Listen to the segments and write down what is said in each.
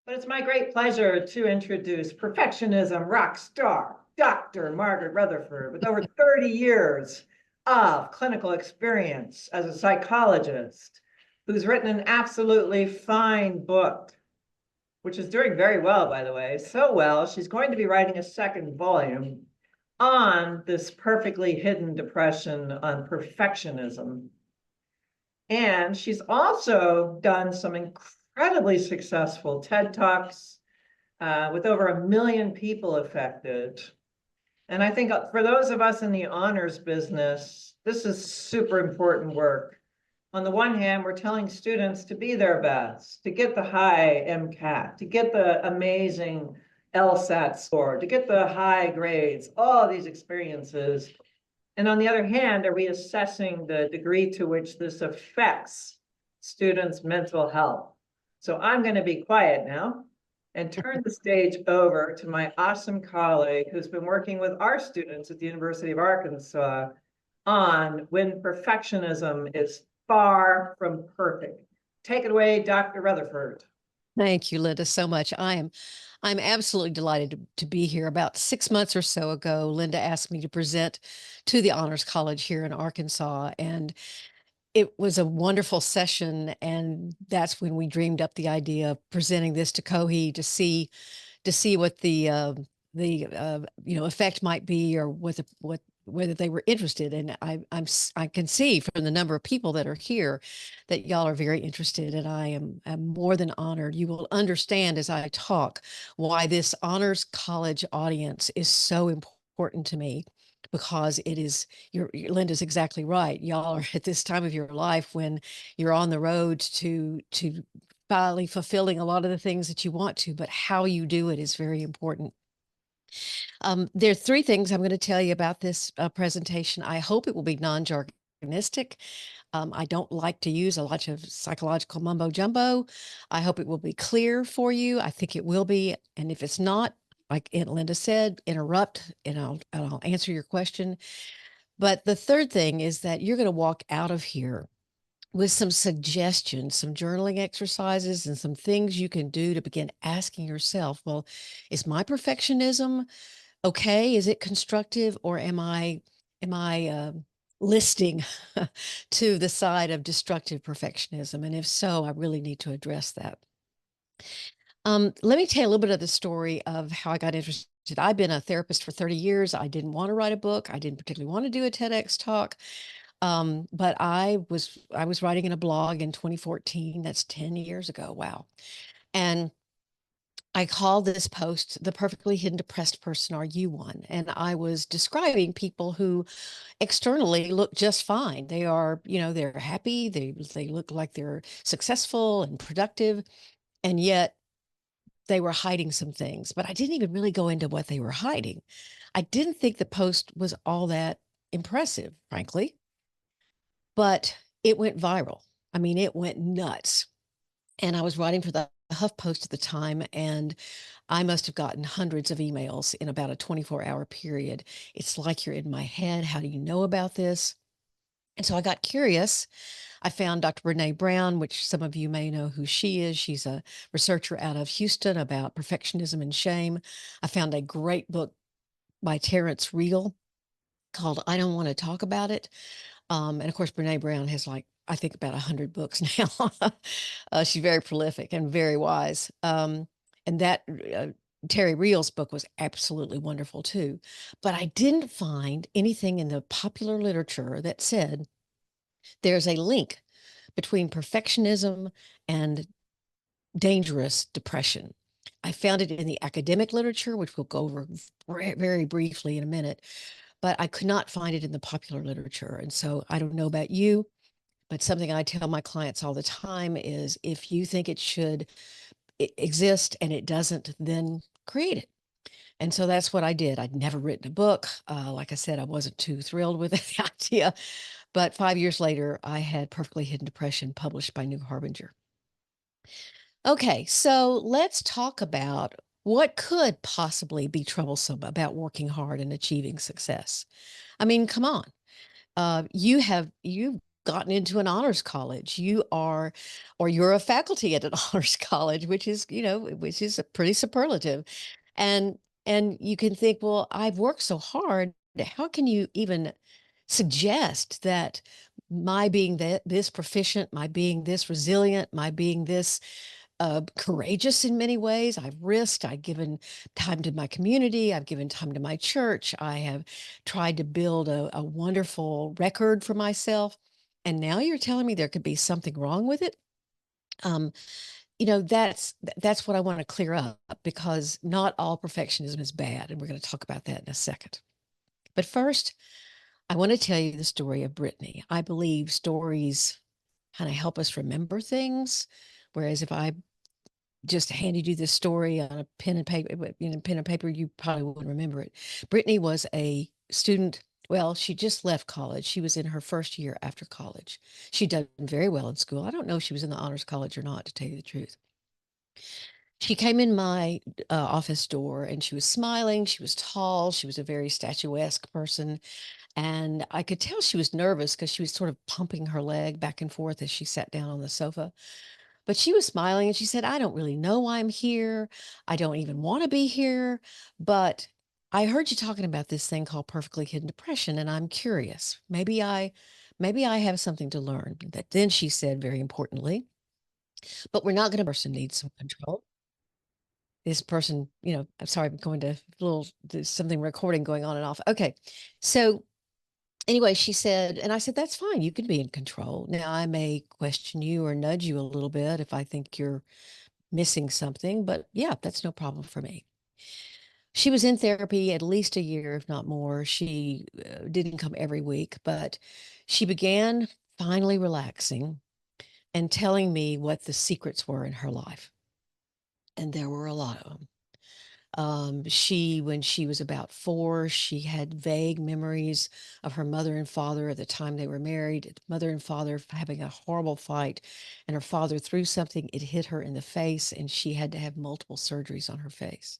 But it's my great pleasure to introduce perfectionism rock star, Dr. Margaret Rutherford, with over 30 years of clinical experience as a psychologist, who's written an absolutely fine book, which is doing very well, by the way. So well, she's going to be writing a second volume on this perfectly hidden depression on perfectionism. And she's also done some incredibly successful TED Talks with over 1 million people affected. And I think for those of us in the honors business, this is super important work. On the one hand, we're telling students to be their best, to get the high MCAT, to get the amazing LSAT score, to get the high grades, all these experiences. And on the other hand, are we assessing the degree to which this affects students' mental health? So I'm going to be quiet now and turn the stage over to my awesome colleague who's been working with our students at the University of Arkansas on when perfectionism is far from perfect. Take it away, Dr. Rutherford. Thank you, Linda, so much. I'm absolutely delighted to be here. About 6 months or so ago, Linda asked me to present to the Honors College here in Arkansas, and it was a wonderful session. And that's when we dreamed up the idea of presenting this to CoHE to see what the effect might be, or whether they were interested. And I can see from the number of people that are here that y'all are very interested, and I'm more than honored. You will understand as I talk why this honors college audience is so important to me, because it is, Linda's exactly right. Y'all are at this time of your life when you're on the road to finally fulfilling a lot of the things that you want to, but how you do it is very important. There are 3 things I'm going to tell you about this presentation. I hope it will be non-jargonistic. I don't like to use a lot of psychological mumbo jumbo. I hope it will be clear for you. I think it will be. And if it's not, like Aunt Linda said, interrupt and I'll answer your question. But the third thing is that you're going to walk out of here with some suggestions, some journaling exercises, and some things you can do to begin asking yourself, well, is my perfectionism okay? Is it constructive, or am I listing to the side of destructive perfectionism? And if so, I really need to address that. Let me tell you a little bit of the story of how I got interested. I've been a therapist for 30 years. I didn't want to write a book. I didn't particularly want to do a TEDx talk. But I was writing in a blog in 2014. That's 10 years ago. Wow. And I called this post "The Perfectly Hidden Depressed Person Are You One?" And I was describing people who externally look just fine. They are, they're happy. They look like they're successful and productive. And yet they were hiding some things, but I didn't even really go into what they were hiding. I didn't think the post was all that impressive, frankly, but it went viral. I mean, it went nuts. And I was writing for the HuffPost at the time, and I must have gotten hundreds of emails in about a 24-hour period. It's like you're in my head. How do you know about this? And so I got curious. I found Dr. Brene Brown, which some of you may know who she is. She's a researcher out of Houston about perfectionism and shame. I found a great book by Terrence Real called "I Don't Want to Talk About It." And of course, Brene Brown has, like, I think about 100 books now. She's very prolific and very wise. And that Terry Real's book was absolutely wonderful too. But I didn't find anything in the popular literature that said there's a link between perfectionism and dangerous depression. I found it in the academic literature, which we'll go over very briefly in a minute, but I could not find it in the popular literature. And so I don't know about you, but something I tell my clients all the time is, if you think it should exist and it doesn't, then create it. And so that's what I did. I'd never written a book. Like I said, I wasn't too thrilled with the idea. But 5 years later, I had Perfectly Hidden Depression published by New Harbinger. Okay, so let's talk about what could possibly be troublesome about working hard and achieving success. I mean, come on. You've gotten into an honors college. Or you're a faculty at an honors college, which is, which is a pretty superlative. And you can think, well, I've worked so hard. How can you even suggest that my being this proficient, my being this resilient, my being this courageous in many ways. I've risked, I've given time to my community, I've given time to my church, I have tried to build a wonderful record for myself. And now you're telling me there could be something wrong with it? Um, that's what I want to clear up, because not all perfectionism is bad. And we're going to talk about that in a second. But first, I want to tell you the story of Brittany. I believe stories kind of help us remember things. Whereas if I just handed you this story on a pen and paper, you probably wouldn't remember it. Brittany was a student. Well, she just left college. She was in her first year after college. She'd done very well in school. I don't know if she was in the honors college or not, to tell you the truth. She came in my office door and she was smiling. She was tall. She was a very statuesque person. And I could tell she was nervous because she was sort of pumping her leg back and forth as she sat down on the sofa. But she was smiling and she said, I don't really know why I'm here. I don't even want to be here. But I heard you talking about this thing called perfectly hidden depression, and I'm curious. Maybe I have something to learn. That then she said, very importantly, but we're not going to person needs some control. This person, I'm sorry, I'm going to there's something recording going on and off. Okay. So anyway, she said, and I said, that's fine. You can be in control. Now, I may question you or nudge you a little bit if I think you're missing something, but yeah, that's no problem for me. She was in therapy at least a year, if not more. She didn't come every week, but she began finally relaxing and telling me what the secrets were in her life. And there were a lot of them. When she was about 4, she had vague memories of her mother and father at the time they were married, mother and father having a horrible fight, and her father threw something, it hit her in the face, and she had to have multiple surgeries on her face.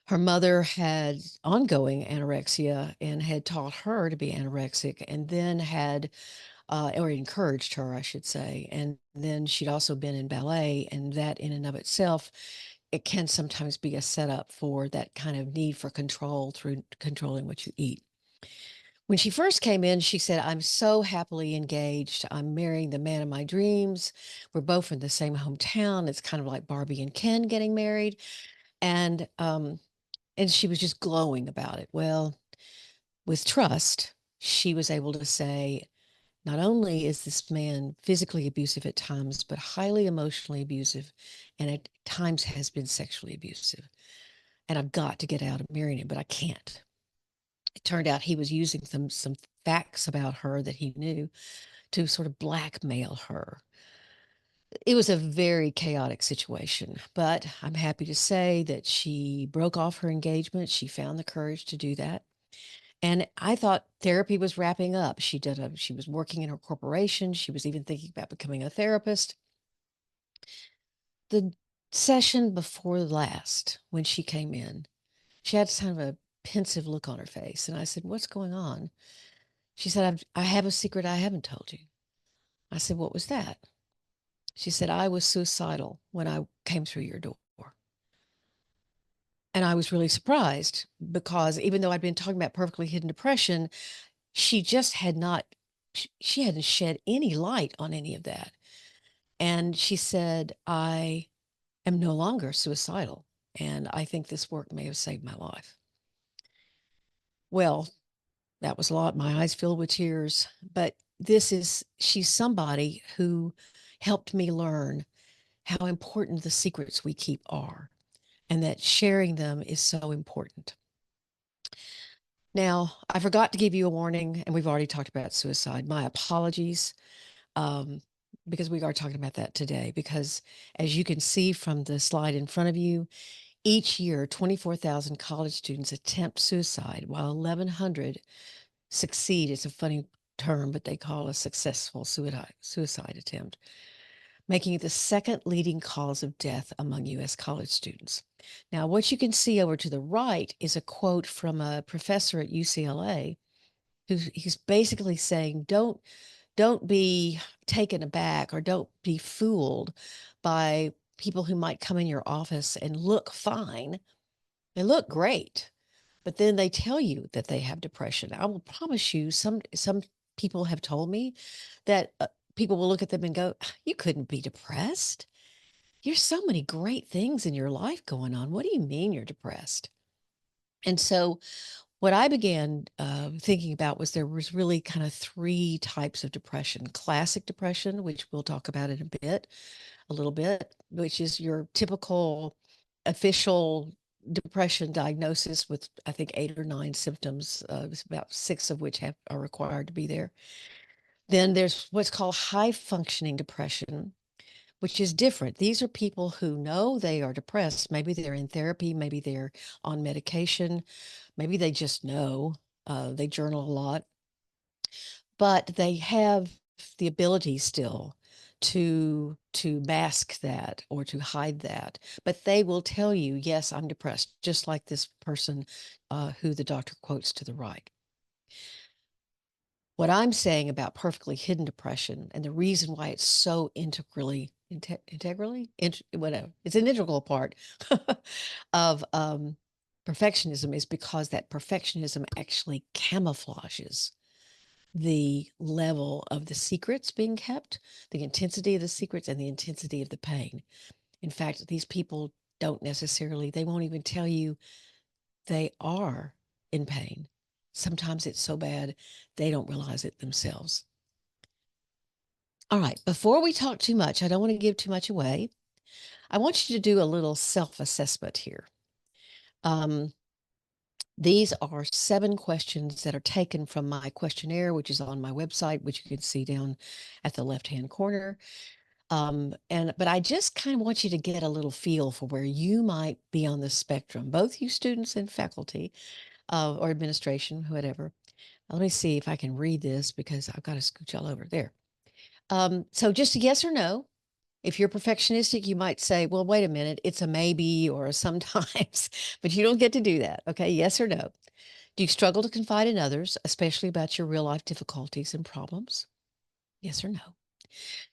Her mother had ongoing anorexia and had taught her to be anorexic, and then or encouraged her, I should say. And then she'd also been in ballet, and that in and of itself, it can sometimes be a setup for that kind of need for control through controlling what you eat. When she first came in, she said, I'm so happily engaged. I'm marrying the man of my dreams. We're both in the same hometown. It's kind of like Barbie and Ken getting married. And she was just glowing about it. Well, with trust, she was able to say, not only is this man physically abusive at times, but highly emotionally abusive, and at times has been sexually abusive. And I've got to get out of marrying him, but I can't. It turned out he was using some facts about her that he knew to sort of blackmail her. It was a very chaotic situation, but I'm happy to say that she broke off her engagement. She found the courage to do that. And I thought therapy was wrapping up. She was working in her corporation. She was even thinking about becoming a therapist. The session before last, when she came in, she had kind of a pensive look on her face. And I said, what's going on? She said, I have a secret I haven't told you. I said, what was that? She said, I was suicidal when I came through your door. And I was really surprised because even though I'd been talking about perfectly hidden depression, she just had not, she hadn't shed any light on any of that. And she said, I am no longer suicidal. And I think this work may have saved my life. Well, that was a lot. My eyes filled with tears. But she's somebody who helped me learn how important the secrets we keep are, and that sharing them is so important. Now, I forgot to give you a warning, and we've already talked about suicide. My apologies, because we are talking about that today, because as you can see from the slide in front of you, each year, 24,000 college students attempt suicide, while 1,100 succeed. It's a funny term, but they call it a successful suicide attempt, making it the second leading cause of death among U.S. college students. Now, what you can see over to the right is a quote from a professor at UCLA, he's basically saying, don't don't be taken aback or don't be fooled by people who might come in your office and look fine. They look great, but then they tell you that they have depression. I will promise you, some people have told me that people will look at them and go, "You couldn't be depressed. There's so many great things in your life going on. What do you mean you're depressed?" And so what I began thinking about was there was really kind of three types of depression: classic depression, which we'll talk about in a little bit, which is your typical official depression diagnosis with, I think, 8 or 9 symptoms, about 6 of which are required to be there. Then there's what's called high functioning depression, which is different. These are people who know they are depressed. Maybe they're in therapy, maybe they're on medication, maybe they just know. They journal a lot, but they have the ability still to mask that or to hide that. But they will tell you, "Yes, I'm depressed," just like this person who the doctor quotes to the right. What I'm saying about perfectly hidden depression, and the reason why it's so whatever, it's an integral part of perfectionism, is because that perfectionism actually camouflages the level of the secrets being kept, the intensity of the secrets, and the intensity of the pain. In fact, these people don't necessarily, they won't even tell you they are in pain. Sometimes it's so bad, they don't realize it themselves. All right, before we talk too much, I don't want to give too much away. I want you to do a little self-assessment here. These are 7 questions that are taken from my questionnaire, which is on my website, which you can see down at the left-hand corner. But I just kind of want you to get a little feel for where you might be on the spectrum, both you students and faculty or administration, whatever. Let me see if I can read this because I've got to scooch all over there. So just a yes or no. If you're perfectionistic, you might say, "Well, wait a minute, it's a maybe or a sometimes," but you don't get to do that. Okay, yes or no. Do you struggle to confide in others, especially about your real life difficulties and problems? Yes or no.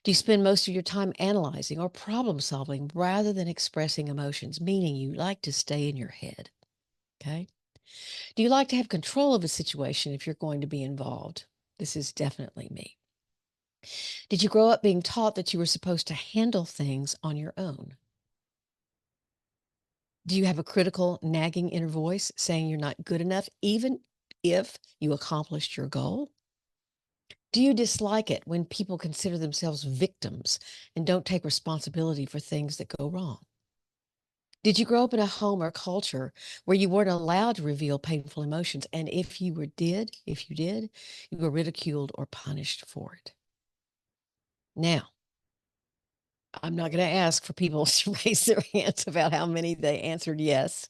Do you spend most of your time analyzing or problem solving rather than expressing emotions, meaning you like to stay in your head? Okay. Do you like to have control of a situation if you're going to be involved? This is definitely me. Did you grow up being taught that you were supposed to handle things on your own? Do you have a critical, nagging inner voice saying you're not good enough, even if you accomplished your goal? Do you dislike it when people consider themselves victims and don't take responsibility for things that go wrong? Did you grow up in a home or culture where you weren't allowed to reveal painful emotions? And if you did, you were ridiculed or punished for it. Now, I'm not going to ask for people to raise their hands about how many they answered yes,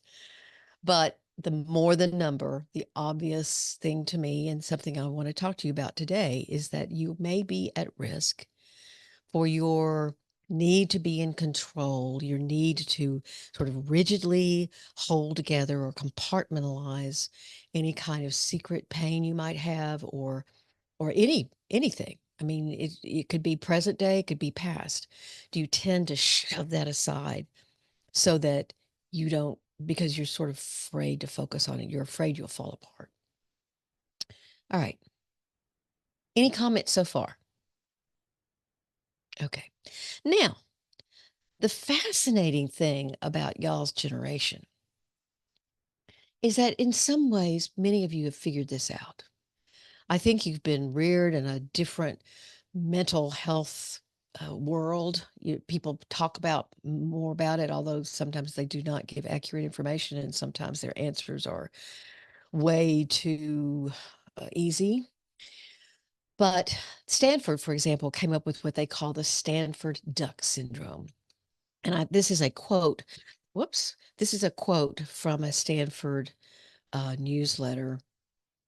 but the more the number, the obvious thing to me, and something I want to talk to you about today, is that you may be at risk for your need to be in control, your need to sort of rigidly hold together or compartmentalize any kind of secret pain you might have, or anything. I mean, it could be present day, it could be past. Do you tend to shove that aside so that you don't, because you're sort of afraid to focus on it, you're afraid you'll fall apart? All right. Any comments so far? Okay. Now, the fascinating thing about y'all's generation is that in some ways, many of you have figured this out. I think you've been reared in a different mental health world. People talk about more about it, although sometimes they do not give accurate information, and sometimes their answers are way too easy. But Stanford, for example, came up with what they call the Stanford Duck Syndrome. And this is a quote. Whoops. This is a quote from a Stanford newsletter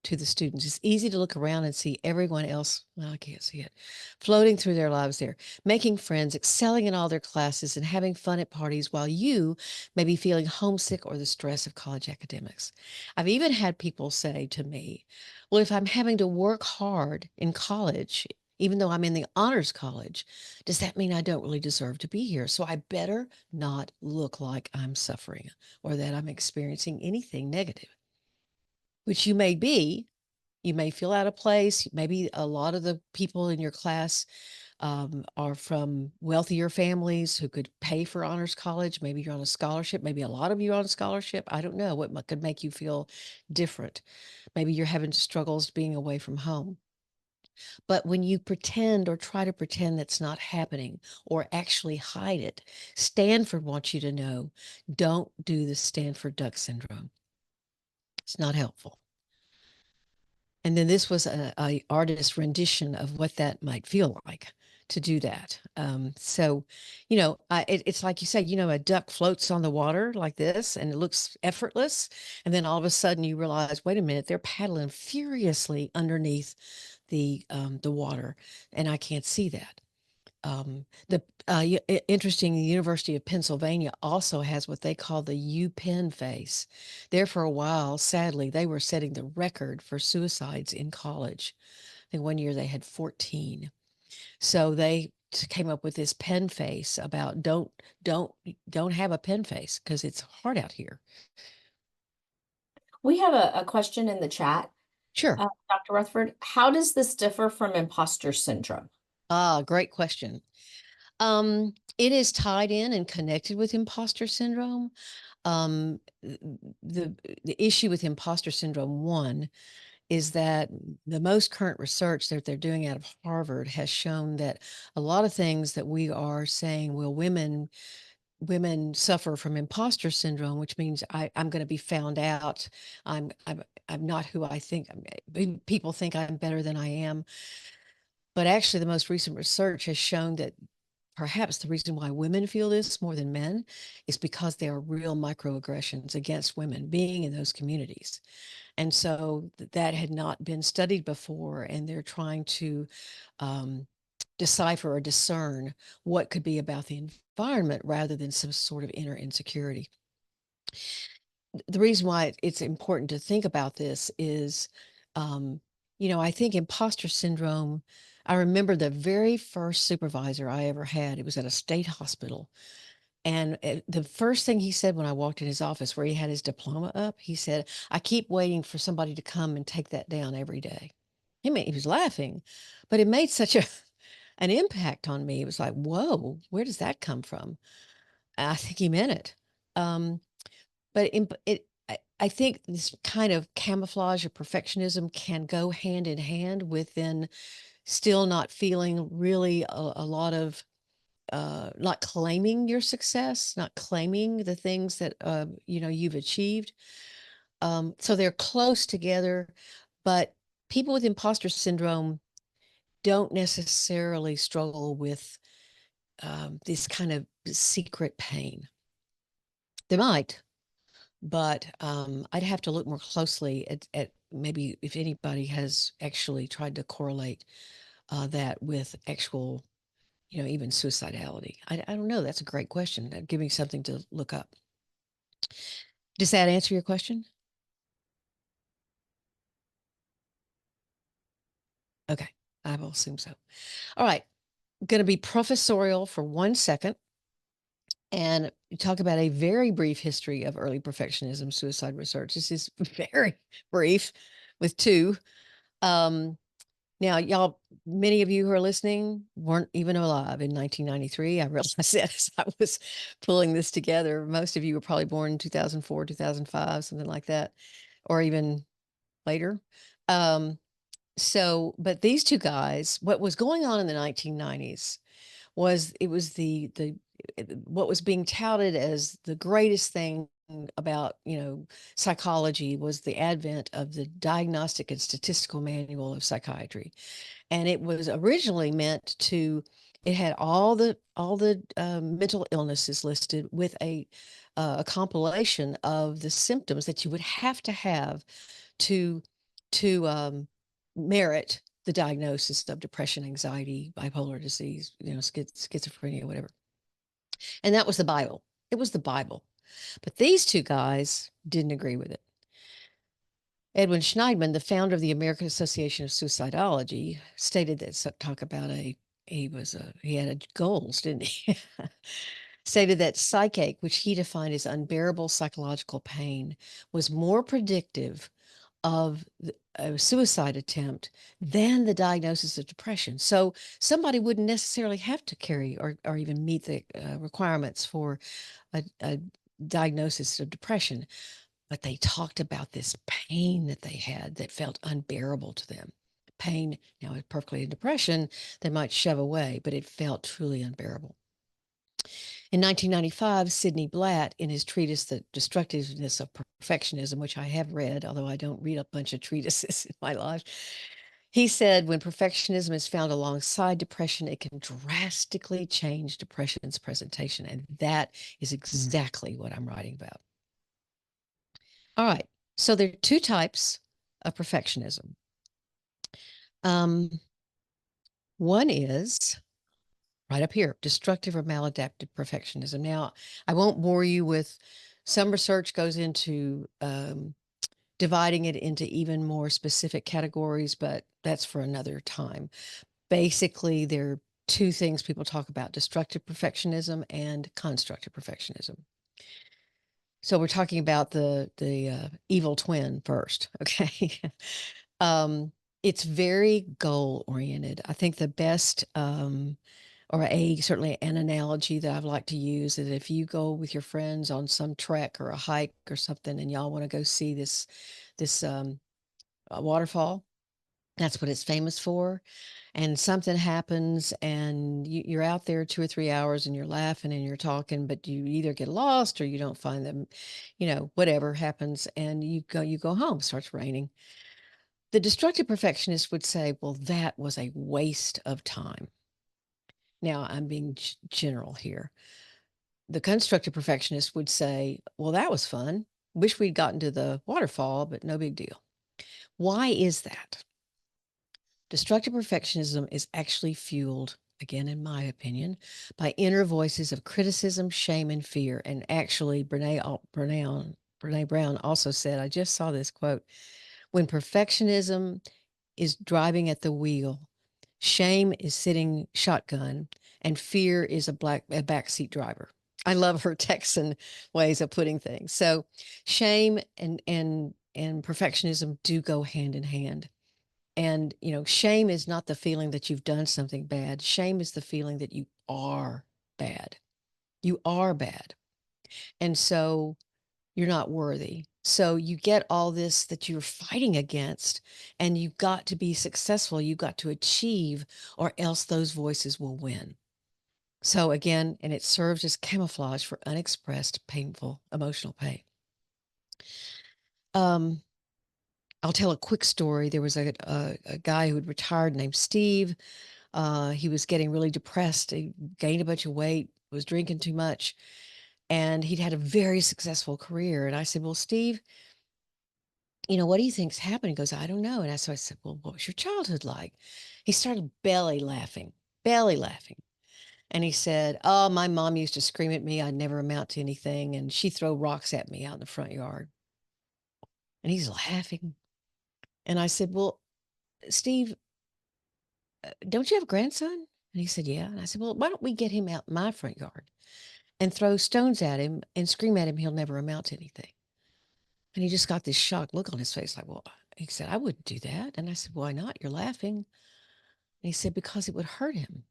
to the students. It's easy to look around and see everyone else, well, I can't see it, floating through their lives there, making friends, excelling in all their classes, and having fun at parties while you may be feeling homesick or the stress of college academics. I've even had people say to me, "Well, if I'm having to work hard in college, Even though I'm in the honors college, does that mean I don't really deserve to be here? So I better not look like I'm suffering or that I'm experiencing anything negative, which you may be. You may feel out of place. Maybe a lot of the people in your class are from wealthier families who could pay for honors college. Maybe you're on a scholarship. Maybe a lot of you are on a scholarship. I don't know what could make you feel different. Maybe you're having struggles being away from home. But when you pretend or try to pretend that's not happening or actually hide it, Stanford wants you to know, don't do the Stanford duck syndrome. It's not helpful. And then this was a artist rendition of what that might feel like to do that. So, it's like you said, a duck floats on the water like this and it looks effortless. And then all of a sudden you realize, wait a minute, they're paddling furiously underneath the water, and I can't see that. Interesting, the University of Pennsylvania also has what they call the UPenn face. There for a while, sadly, they were setting the record for suicides in college. I think one year they had 14. So they came up with this pen face about don't have a pen face because it's hard out here. We have a question in the chat. Sure. Dr. Rutherford, how does this differ from imposter syndrome? Great question. It is tied in and connected with imposter syndrome. The issue with imposter syndrome, one, is that the most current research that they're doing out of Harvard has shown that a lot of things that we are saying, well, women suffer from imposter syndrome, which means I'm going to be found out. I'm not who I think. People think I'm better than I am. But actually, the most recent research has shown that perhaps the reason why women feel this more than men is because there are real microaggressions against women being in those communities. And so that had not been studied before, and they're trying to decipher or discern what could be about the environment rather than some sort of inner insecurity. The reason why it's important to think about this is, I think imposter syndrome. I remember the very first supervisor I ever had, it was at a state hospital. And the first thing he said when I walked in his office, where he had his diploma up, he said, I keep waiting for somebody to come and take that down every day. He was laughing, but it made such an impact on me. It was like, whoa, where does that come from? I think he meant it. But I think this kind of camouflage or perfectionism can go hand in hand with then still not feeling really a lot of not claiming your success, not claiming the things that you've achieved. So they're close together, but people with imposter syndrome don't necessarily struggle with this kind of secret pain. They might, but I'd have to look more closely at maybe if anybody has actually tried to correlate that with actual, even suicidality. I don't know. That's a great question. Give me something to look up. Does that answer your question? Okay, I will assume so. All right, going to be professorial for 1 second and talk about a very brief history of early perfectionism suicide research. This is very brief with two. Now, y'all, many of you who are listening weren't even alive in 1993. I realized that as I was pulling this together. Most of you were probably born in 2004, 2005, something like that, or even later. But these two guys, what was going on in the 1990s was what was being touted as the greatest thing about psychology was the advent of the Diagnostic and Statistical Manual of Psychiatry, and it was originally meant to. It had all the mental illnesses listed with a compilation of the symptoms that you would have to merit the diagnosis of depression, anxiety, bipolar disease, schizophrenia, whatever. And that was the Bible. It was the Bible. But these two guys didn't agree with it. Edwin Schneidman, the founder of the American Association of Suicidology, stated that talk about he had goals, didn't he? Stated that psychache, which he defined as unbearable psychological pain, was more predictive of a suicide attempt than the diagnosis of depression. So somebody wouldn't necessarily have to carry or even meet the requirements for a diagnosis of depression, but they talked about this pain that they had that felt unbearable to them. Pain, now, if perfectly in depression, they might shove away, but it felt truly unbearable. In 1995, Sidney Blatt, in his treatise, The Destructiveness of Perfectionism, which I have read, although I don't read a bunch of treatises in my life, he said when perfectionism is found alongside depression, it can drastically change depression's presentation. And that is exactly what I'm writing about. All right. So there are two types of perfectionism. One is right up here, destructive or maladaptive perfectionism. Now, I won't bore you with some research goes into dividing it into even more specific categories, but that's for another time. Basically, there are two things people talk about: destructive perfectionism and constructive perfectionism. So we're talking about the evil twin first, okay? It's very goal oriented. I think the best or certainly an analogy that I've liked to use is that if you go with your friends on some trek or a hike or something, and y'all want to go see this waterfall, that's what it's famous for. And something happens, and you're out there 2 or 3 hours, and you're laughing and you're talking, but you either get lost or you don't find them, whatever happens, and you go home. It starts raining. The destructive perfectionist would say, well, that was a waste of time. Now, I'm being general here. The constructive perfectionist would say, well, that was fun. Wish we'd gotten to the waterfall, but no big deal. Why is that? Destructive perfectionism is actually fueled, again, in my opinion, by inner voices of criticism, shame, and fear. And actually, Brene Brown also said, I just saw this quote, when perfectionism is driving at the wheel, shame is sitting shotgun, and fear is a backseat driver. I love her Texan ways of putting things. So shame and perfectionism do go hand in hand. And, shame is not the feeling that you've done something bad. Shame is the feeling that you are bad. You are bad. And so you're not worthy. So you get all this that you're fighting against, and you've got to be successful. You've got to achieve, or else those voices will win. So again, and it serves as camouflage for unexpressed, painful, emotional pain. I'll tell a quick story. There was a guy who had retired named Steve. He was getting really depressed. He gained a bunch of weight, was drinking too much, and he'd had a very successful career. And I said, well, Steve, what do you think's happened? He goes, I don't know. And I said, well, what was your childhood like? He started belly laughing. And he said, oh, my mom used to scream at me. I'd never amount to anything. And she'd throw rocks at me out in the front yard. And he's laughing. And I said, well, Steve, don't you have a grandson? And he said, yeah. And I said, well, why don't we get him out in my front yard and throw stones at him and scream at him? He'll never amount to anything. And he just got this shocked look on his face, like, well, he said, I wouldn't do that. And I said, why not? You're laughing. And he said, because it would hurt him.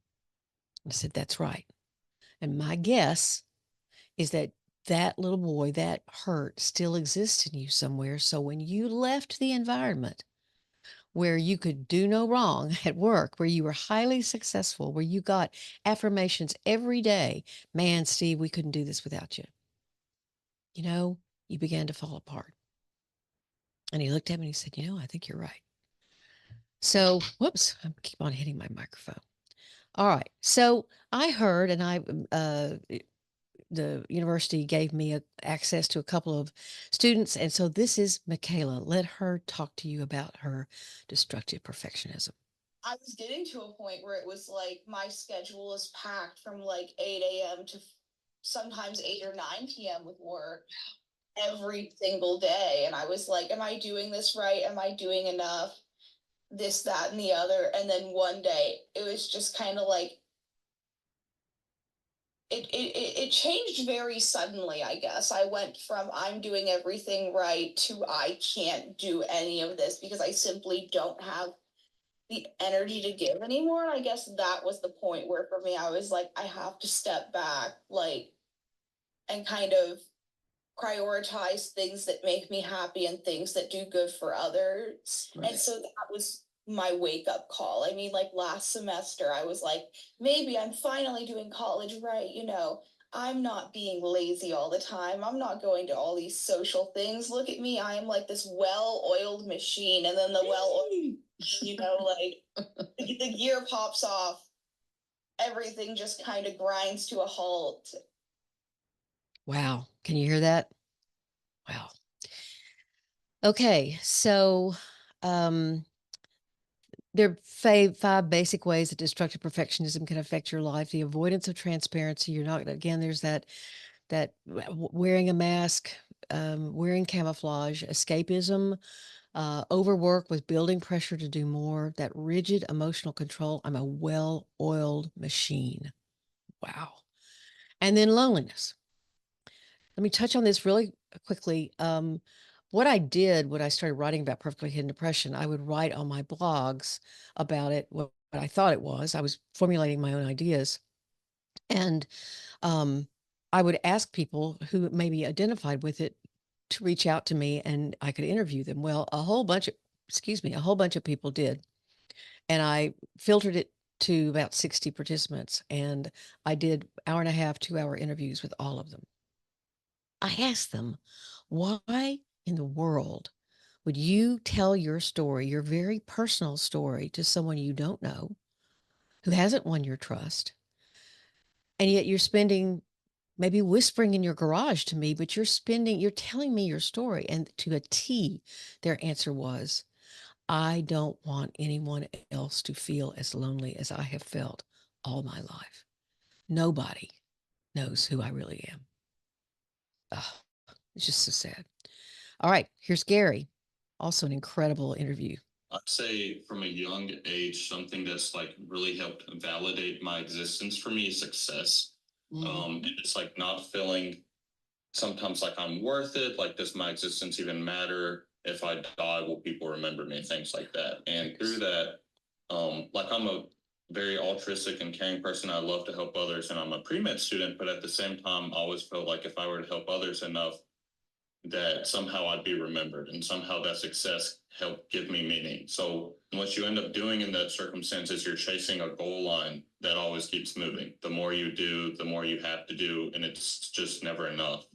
I said, that's right. And my guess is that that little boy, that hurt still exists in you somewhere. So when you left the environment where you could do no wrong at work, where you were highly successful, where you got affirmations every day, man, Steve, we couldn't do this without you. You began to fall apart. And he looked at me and he said, I think you're right. So, whoops, I keep on hitting my microphone. All right. So I heard, and the university gave me access to a couple of students. And so this is Michaela. Let her talk to you about her destructive perfectionism. I was getting to a point where it was like my schedule is packed from like 8 a.m. to sometimes 8 or 9 p.m. with work. every single day. And I was like, am I doing this right? Am I doing enough? This, that, and the other. And then one day it was just kind of like, it changed very suddenly, I guess. I went from I'm doing everything right to I can't do any of this because I simply don't have the energy to give anymore. And I guess that was the point where for me, I was like, I have to step back, like, and kind of prioritize things that make me happy and things that do good for others. Right. And so that was my wake up call. I mean, like last semester, I was like, maybe I'm finally doing college right. You know, I'm not being lazy all the time. I'm not going to all these social things. Look at me. I am like this well oiled machine. And then the well oiled, you know, like the gear pops off. Everything just kind of grinds to a halt. Wow. Can you hear that? Wow. Okay. So, there are five basic ways that destructive perfectionism can affect your life. The avoidance of transparency. You're not, again, there's that wearing a mask, wearing camouflage, escapism, overwork with building pressure to do more, that rigid emotional control. I'm a well-oiled machine. Wow. And then loneliness. Let me touch on this really quickly. What I did when I started writing about perfectly hidden depression, I would write on my blogs about it, what I thought it was. I was formulating my own ideas. And I would ask people who maybe identified with it to reach out to me and I could interview them. Well, a whole bunch of people did. And I filtered it to about 60 participants. And I did hour and a half, 2-hour interviews with all of them. I asked them, why in the world would you tell your story, your very personal story, to someone you don't know, who hasn't won your trust, and yet you're spending maybe whispering in your garage to me, but you're telling me your story. And to a T, their answer was, I don't want anyone else to feel as lonely as I have felt all my life. Nobody knows who I really am. Oh, it's just so sad. All right, here's Gary. Also an incredible interview. I'd say from a young age, something that's like really helped validate my existence for me is success. And it's like not feeling sometimes like I'm worth it. Like, does my existence even matter? If I die, will people remember me? Things like that. And through that, like I'm a very altruistic and caring person. I love to help others, and I'm a pre-med student. But at the same time, I always felt like if I were to help others enough, that somehow I'd be remembered and somehow that success helped give me meaning. So what you end up doing in that circumstance is you're chasing a goal line that always keeps moving. The more you do, the more you have to do, and it's just never enough.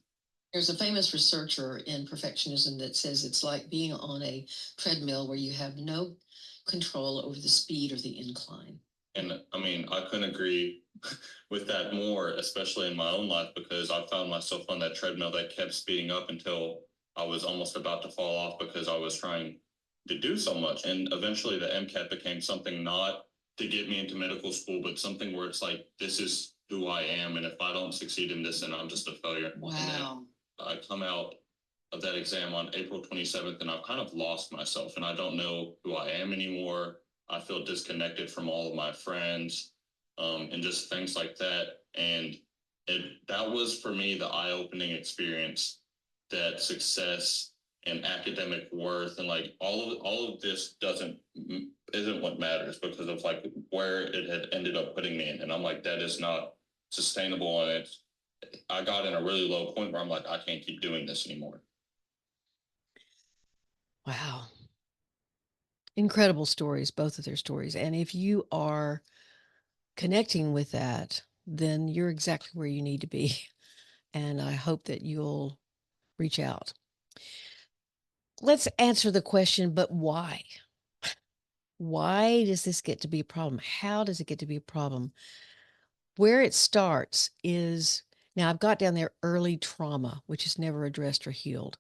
There's a famous researcher in perfectionism that says it's like being on a treadmill where you have no control over the speed or the incline. And I mean, I couldn't agree with that more, especially in my own life, because I found myself on that treadmill that kept speeding up until I was almost about to fall off because I was trying to do so much. And eventually the MCAT became something not to get me into medical school, but something where it's like, this is who I am. And if I don't succeed in this, then I'm just a failure. Wow. I come out of that exam on April 27th, and I've kind of lost myself, and I don't know who I am anymore. I feel disconnected from all of my friends, and just things like that. And that was for me the eye-opening experience that success and academic worth and like all of this isn't what matters because of like where it had ended up putting me in. And I'm like, that is not sustainable, and I got in a really low point where I'm like, I can't keep doing this anymore. Wow. Incredible stories, both of their stories. And if you are connecting with that, then you're exactly where you need to be. And I hope that you'll reach out. Let's answer the question, but why? Why does this get to be a problem? How does it get to be a problem? Where it starts is, now I've got down there early trauma, which is never addressed or healed.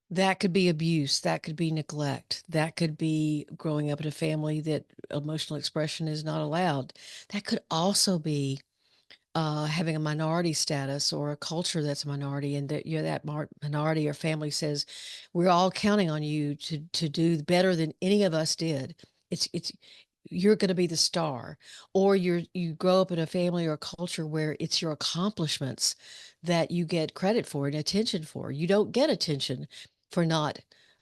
That could be abuse. That could be neglect. That could be growing up in a family that emotional expression is not allowed. That could also be having a minority status or a culture that's a minority, and that you're that minority or family says, we're all counting on you to do better than any of us did. It's you're going to be the star, or you grow up in a family or a culture where it's your accomplishments that you get credit for and attention for. You don't get attention for not,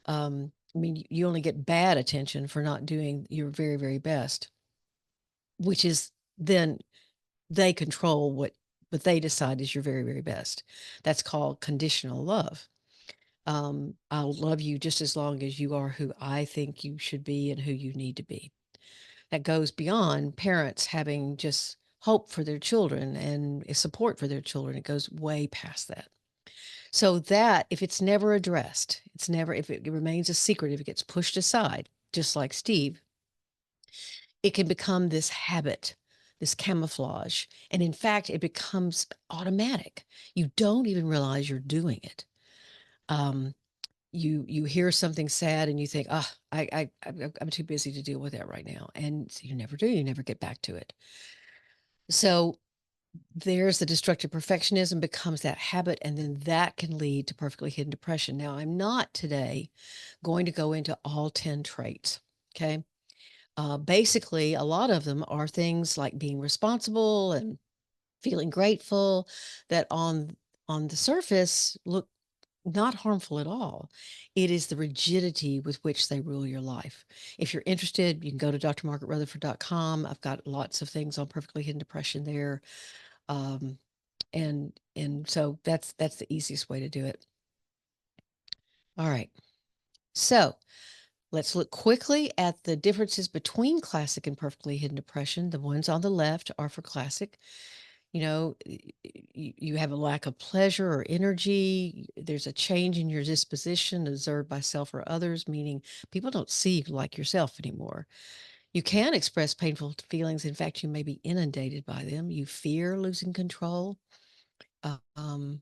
I mean, you only get bad attention for not doing your very, very best, which is then they control what they decide is your very, very best. That's called conditional love. I'll love you just as long as you are who I think you should be and who you need to be. That goes beyond parents having just hope for their children and support for their children. It goes way past that. So that if it's never addressed, it's never, if it remains a secret, if it gets pushed aside, just like Steve, it can become this habit, this camouflage. And in fact, it becomes automatic. You don't even realize you're doing it. You hear something sad and you think, I'm too busy to deal with that right now. And you never do, you never get back to it. So there's the destructive perfectionism becomes that habit, and then that can lead to perfectly hidden depression. Now, I'm not today going to go into all 10 traits. Okay. Basically, a lot of them are things like being responsible and feeling grateful that on the surface look not harmful at all. It is the rigidity with which they rule your life. If you're interested, you can go to drmargaretrutherford.com. I've got lots of things on perfectly hidden depression there. And so that's the easiest way to do it. All right. So let's look quickly at the differences between classic and perfectly hidden depression. The ones on the left are for classic. You know, you have a lack of pleasure or energy. There's a change in your disposition observed by self or others, meaning people don't see you like yourself anymore. You can express painful feelings. In fact, you may be inundated by them. You fear losing control. And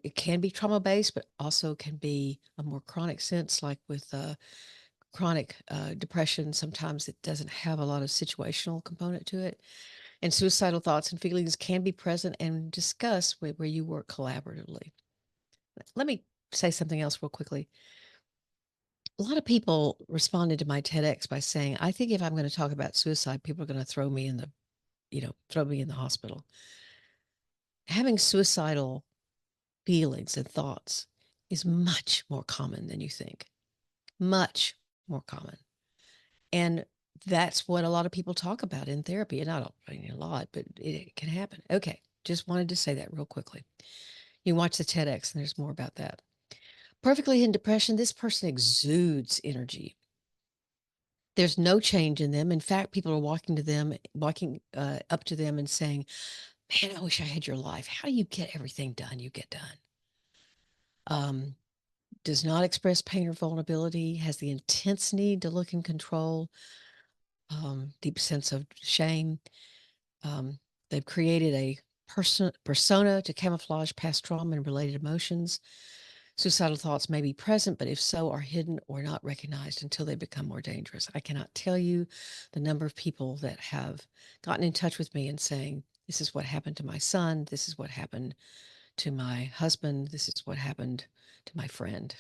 it can be trauma-based, but also can be a more chronic sense, like with chronic depression. Sometimes it doesn't have a lot of situational component to it. And suicidal thoughts and feelings can be present and discussed where you work collaboratively. Let me say something else real quickly. A lot of people responded to my TEDx by saying, I think if I'm going to talk about suicide, people are going to throw me in the hospital. Having suicidal feelings and thoughts is much more common than you think. Much more common. And that's what a lot of people talk about in therapy. And I don't mean a lot, but it can happen. Okay. Just wanted to say that real quickly. You watch the TEDx and there's more about that. Perfectly hidden depression, this person exudes energy. There's no change in them. In fact, people are walking up to them and saying, man, I wish I had your life. How do you get everything done you get done? Does not express pain or vulnerability, has the intense need to look in control, deep sense of shame. They've created a persona to camouflage past trauma and related emotions. Suicidal thoughts may be present, but if so, are hidden or not recognized until they become more dangerous. I cannot tell you the number of people that have gotten in touch with me and saying, this is what happened to my son. This is what happened to my husband. This is what happened to my friend.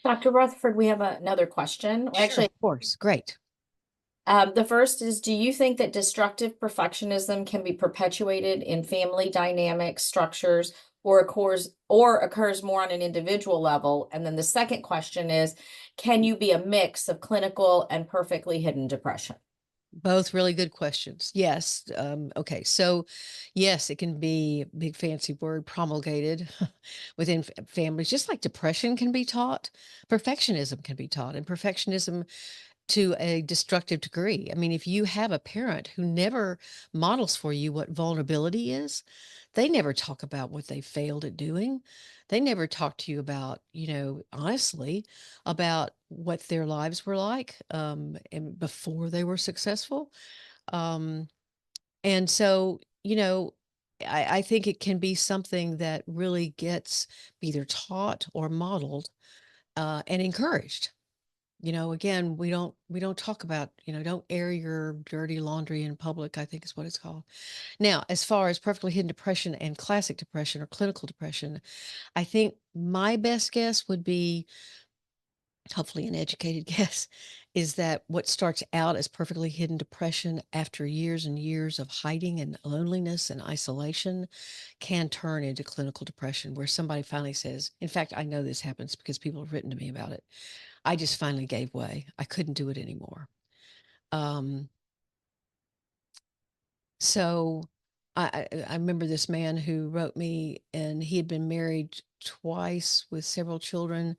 Dr. Rutherford, we have another question. Sure, Actually, of course. Great. the first is, do you think that destructive perfectionism can be perpetuated in family dynamic structures or occurs more on an individual level? And then the second question is, can you be a mix of clinical and perfectly hidden depression? Both really good questions. Yes. Okay. So yes, it can be a big fancy word promulgated within families, just like depression can be taught, perfectionism can be taught, and perfectionism to a destructive degree. I mean, if you have a parent who never models for you what vulnerability is, they never talk about what they failed at doing. They never talk to you about, honestly, about what their lives were like and before they were successful. Um, and so, I think it can be something that really gets either taught or modeled and encouraged. again, we don't talk about, don't air your dirty laundry in public, I think is what it's called. Now, as far as perfectly hidden depression and classic depression or clinical depression, I think my best guess would be, hopefully an educated guess, is that what starts out as perfectly hidden depression after years and years of hiding and loneliness and isolation can turn into clinical depression, where somebody finally says, in fact, I know this happens because people have written to me about it. I just finally gave way. I couldn't do it anymore. Um, so I remember this man who wrote me, and he had been married twice with several children.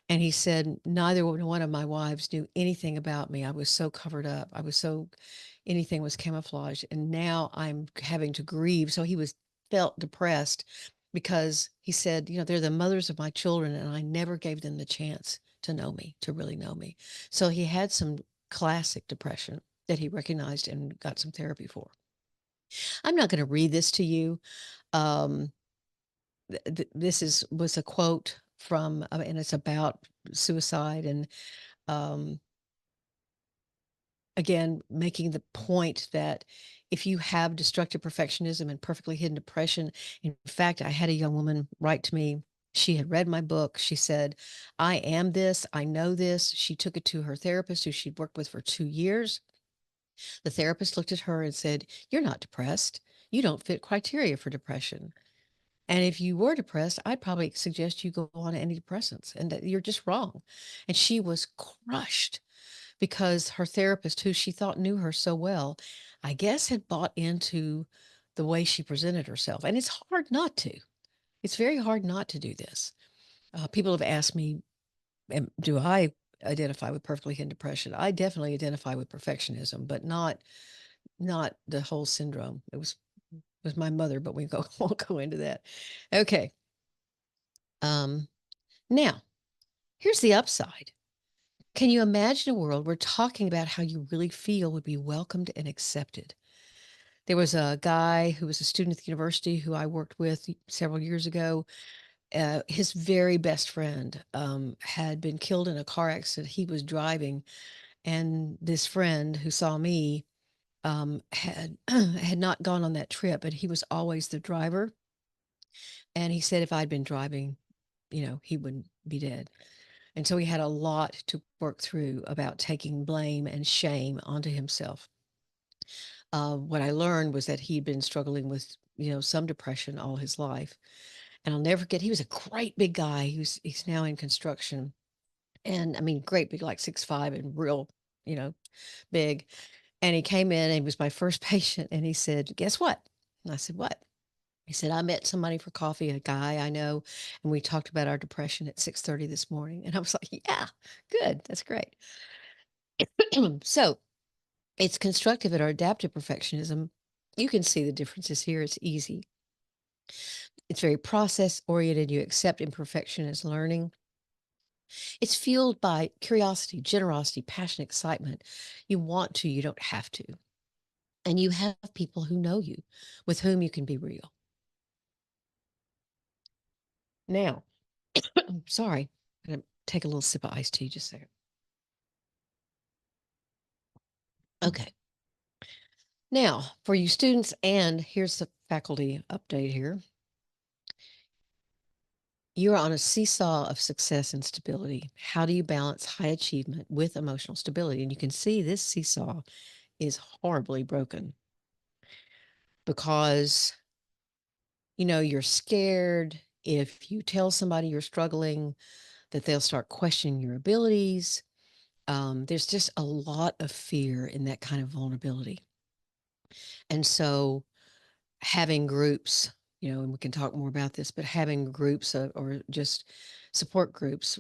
And he said, neither one of my wives knew anything about me. I was so covered up. Anything was camouflage. And now I'm having to grieve. So he felt depressed because he said, they're the mothers of my children, and I never gave them the chance to know me, to really know me. So he had some classic depression that he recognized and got some therapy for. I'm not going to read this to you. Um, this was a quote from, and it's about suicide, and um, again, making the point that if you have destructive perfectionism and perfectly hidden depression, in fact, I had a young woman write to me. She had read my book. She said, I am this, I know this. She took it to her therapist, who she'd worked with for 2 years. The therapist looked at her and said, you're not depressed. You don't fit criteria for depression. And if you were depressed, I'd probably suggest you go on antidepressants, and that you're just wrong. And she was crushed because her therapist, who she thought knew her so well, I guess had bought into the way she presented herself. And it's hard not to. It's very hard not to do this. People have asked me, do I identify with perfectly hidden depression? I definitely identify with perfectionism, but not the whole syndrome. It was my mother, but won't go into that. Okay. Now, here's the upside. Can you imagine a world where talking about how you really feel would be welcomed and accepted? There was a guy who was a student at the university who I worked with several years ago. His very best friend had been killed in a car accident. He was driving, and this friend who saw me had had not gone on that trip, but he was always the driver. And he said if I'd been driving, he wouldn't be dead. And so he had a lot to work through about taking blame and shame onto himself. What I learned was that he'd been struggling with, some depression all his life. And I'll never forget, he was a great big guy. He's now in construction. And I mean, great big, like 6'5" and real, big. And he came in and he was my first patient. And he said, guess what? And I said, what? He said, I met somebody for coffee, a guy I know, and we talked about our depression at 6:30 this morning. And I was like, yeah, good. That's great. So it's constructive at our adaptive perfectionism. You can see the differences here. It's easy. It's very process oriented. You accept imperfection as learning. It's fueled by curiosity, generosity, passion, excitement. You want to, you don't have to. And you have people who know you, with whom you can be real. Now, sorry, I'm going to take a little sip of iced tea just a second. Okay. Now, for you students, and here's the faculty update here. You're on a seesaw of success and stability. How do you balance high achievement with emotional stability? And you can see this seesaw is horribly broken because, you're scared if you tell somebody you're struggling that they'll start questioning your abilities. There's just a lot of fear in that kind of vulnerability. And so having groups, and we can talk more about this, but having groups or just support groups,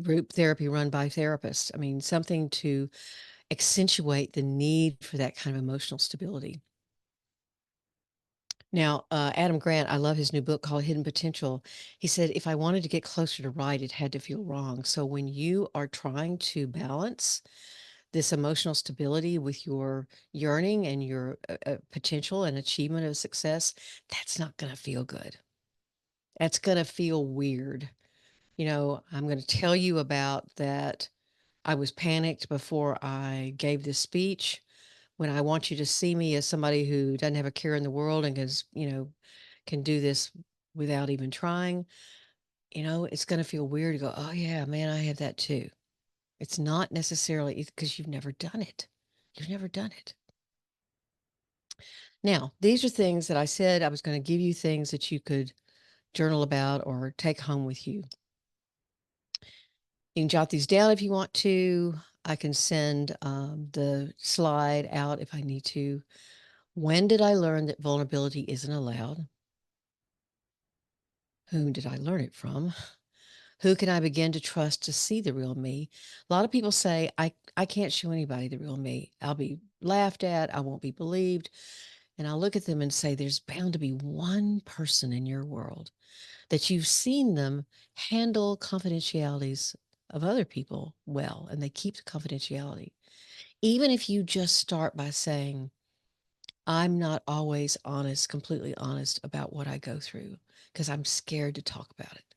group therapy run by therapists, I mean, something to accentuate the need for that kind of emotional stability. Now, Adam Grant, I love his new book called Hidden Potential. He said, if I wanted to get closer to right, it had to feel wrong. So when you are trying to balance this emotional stability with your yearning and your potential and achievement of success, that's not going to feel good. That's going to feel weird. I'm going to tell you about that I was panicked before I gave this speech. When I want you to see me as somebody who doesn't have a care in the world and can do this without even trying, it's going to feel weird to go, oh yeah, man, I have that too. It's not necessarily because you've never done it. You've never done it. Now, these are things that I said I was going to give you things that you could journal about or take home with you. You can jot these down if you want to. I can send the slide out if I need to. When did I learn that vulnerability isn't allowed? Whom did I learn it from? Who can I begin to trust to see the real me? A lot of people say, I can't show anybody the real me. I'll be laughed at. I won't be believed. And I'll look at them and say, there's bound to be one person in your world that you've seen them handle confidentialities of other people well, and they keep the confidentiality. Even if you just start by saying, I'm not always honest, completely honest about what I go through because I'm scared to talk about it.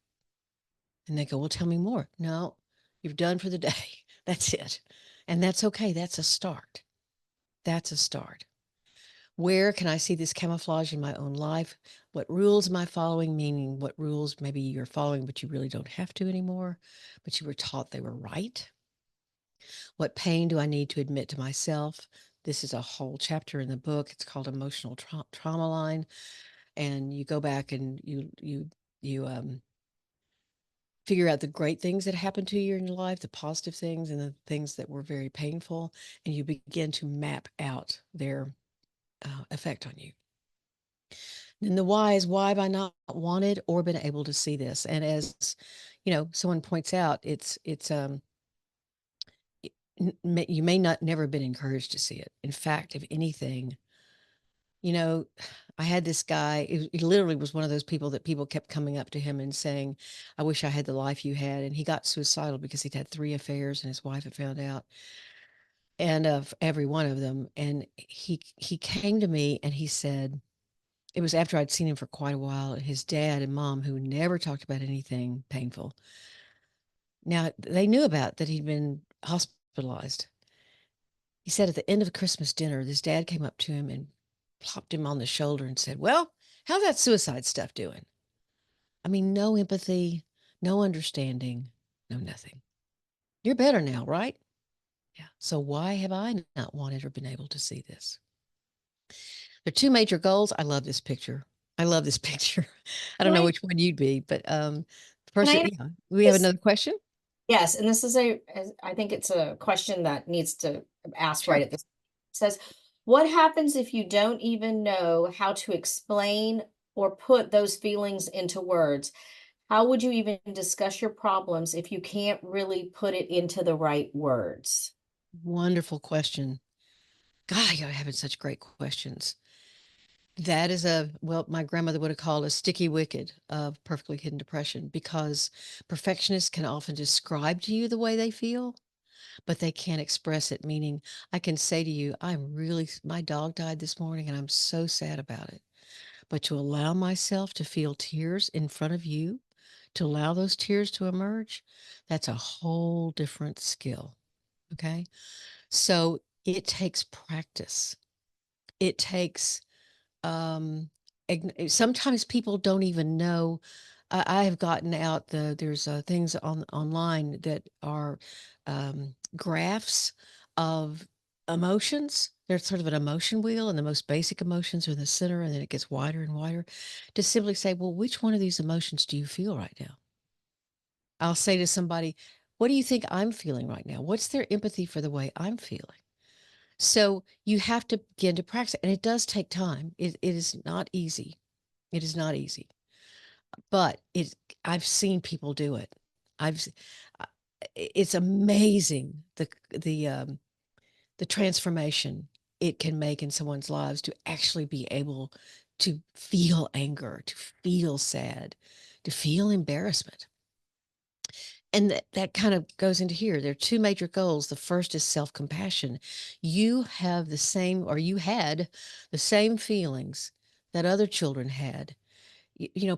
And they go, well, tell me more. No, you're done for the day. That's it. And that's okay. That's a start. That's a start. Where can I see this camouflage in my own life? What rules am I following? Meaning what rules maybe you're following, but you really don't have to anymore, but you were taught they were right. What pain do I need to admit to myself? This is a whole chapter in the book. It's called Emotional Trauma Line. And you go back and you figure out the great things that happened to you in your life, the positive things and the things that were very painful, and you begin to map out their effect on you. And the why is, why have I not wanted or been able to see this? And as someone points out, you may not never been encouraged to see it. In fact, if anything, I had this guy, he literally was one of those people that people kept coming up to him and saying, I wish I had the life you had. And he got suicidal because he'd had 3 affairs and his wife had found out, and of every one of them. And he came to me and he said, it was after I'd seen him for quite a while, and his dad and mom, who never talked about anything painful. Now they knew about that he'd been hospitalized. He said at the end of a Christmas dinner, this dad came up to him and plopped him on the shoulder and said, well, how's that suicide stuff doing? I mean, no empathy, no understanding, no nothing. You're better now, right? Yeah. So why have I not wanted or been able to see this? There are 2 major goals. I love this picture. I love this picture. I don't know which one you'd be, but first, I yeah. We have another question? Yes, and this is I think it's a question that needs to ask Sure. right at this. It says, what happens if you don't even know how to explain or put those feelings into words? How would you even discuss your problems if you can't really put it into the right words? Wonderful question. God, you're having such great questions. That is my grandmother would have called a sticky wicket of perfectly hidden depression, because perfectionists can often describe to you the way they feel, but they can't express it. Meaning, I can say to you, my dog died this morning and I'm so sad about it. But to allow myself to feel tears in front of you, to allow those tears to emerge, that's a whole different skill. Okay. So it takes practice. It takes, sometimes people don't even know. I have gotten out there's things online that are graphs of emotions. There's sort of an emotion wheel, and the most basic emotions are in the center, and then it gets wider and wider, to simply say, well, which one of these emotions do you feel right now? I'll say to somebody, what do you think I'm feeling right now? What's their empathy for the way I'm feeling? So you have to begin to practice, and it does take time. It is not easy. It is not easy, but I've seen people do it. Uh, it's amazing the transformation it can make in someone's lives to actually be able to feel anger, to feel sad, to feel embarrassment. And that kind of goes into here. There are 2 major goals. The first is self-compassion. You have the same, or you had the same feelings that other children had.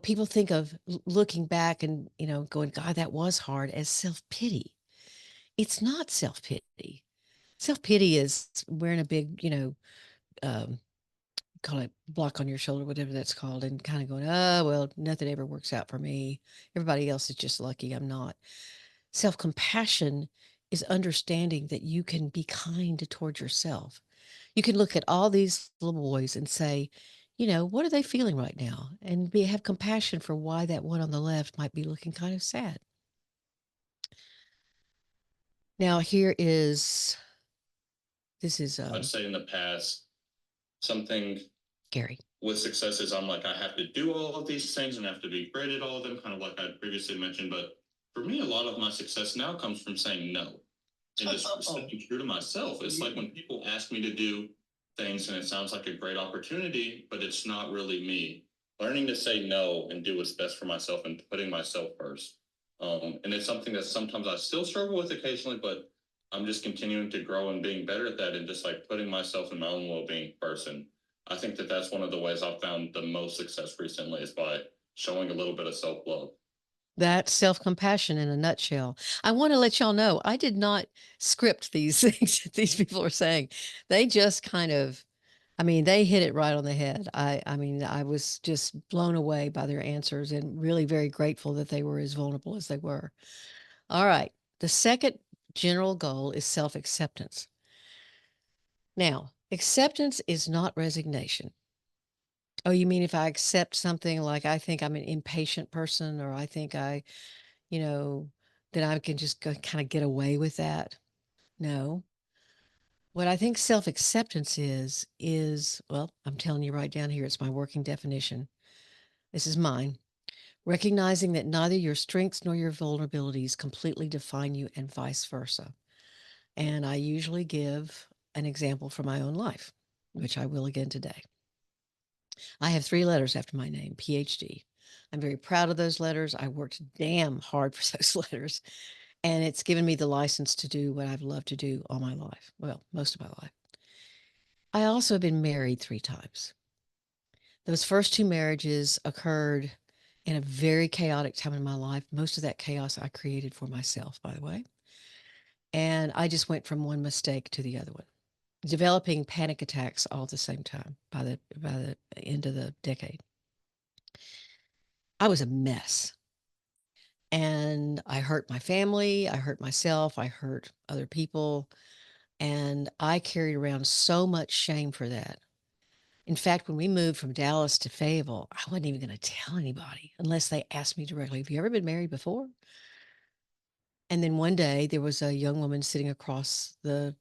People think of looking back and, going, God, that was hard, as self-pity. it's not self-pity. Self-pity is wearing a big, call it block on your shoulder, whatever that's called, and kind of going, oh, well, nothing ever works out for me. Everybody else is just lucky. I'm not. Self-compassion is understanding that you can be kind toward yourself. You can look at all these little boys and say, what are they feeling right now? And have compassion for why that one on the left might be looking kind of sad. Now, this is I'd say in the past, something Gary. with success is I'm like, I have to do all of these things and have to be great at all of them, kind of like I previously mentioned. But for me, a lot of my success now comes from saying no and just staying true to myself. It's like when people ask me to do things and it sounds like a great opportunity, but it's not really me. Learning to say no and do what's best for myself and putting myself first. And it's something that sometimes I still struggle with occasionally, but I'm just continuing to grow and being better at that and just like putting myself in my own well-being first. And I think that that's one of the ways I've found the most success recently is by showing a little bit of self-love. That's self-compassion in a nutshell. I want to let y'all know, I did not script these things that these people are saying. They just kind of, they hit it right on the head. I was just blown away by their answers and really very grateful that they were as vulnerable as they were. All right. The second general goal is self-acceptance. Now, acceptance is not resignation. Oh, you mean if I accept something like I think I'm an impatient person, or I think then I can just kind of get away with that? No. What I think self-acceptance is, well, I'm telling you right down here, it's my working definition. This is mine. Recognizing that neither your strengths nor your vulnerabilities completely define you and vice versa. And I usually give an example from my own life, which I will again today. I have 3 letters after my name, PhD. I'm very proud of those letters. I worked damn hard for those letters, and it's given me the license to do what I've loved to do all my life. Well, most of my life. I also have been married 3 times. Those first 2 marriages occurred in a very chaotic time in my life. Most of that chaos I created for myself, by the way. And I just went from one mistake to the other one, developing panic attacks all at the same time by the end of the decade. I was a mess. And I hurt my family, I hurt myself, I hurt other people, and I carried around so much shame for that. In fact, when we moved from Dallas to Fayetteville, I wasn't even going to tell anybody unless they asked me directly, have you ever been married before? And then one day there was a young woman sitting across the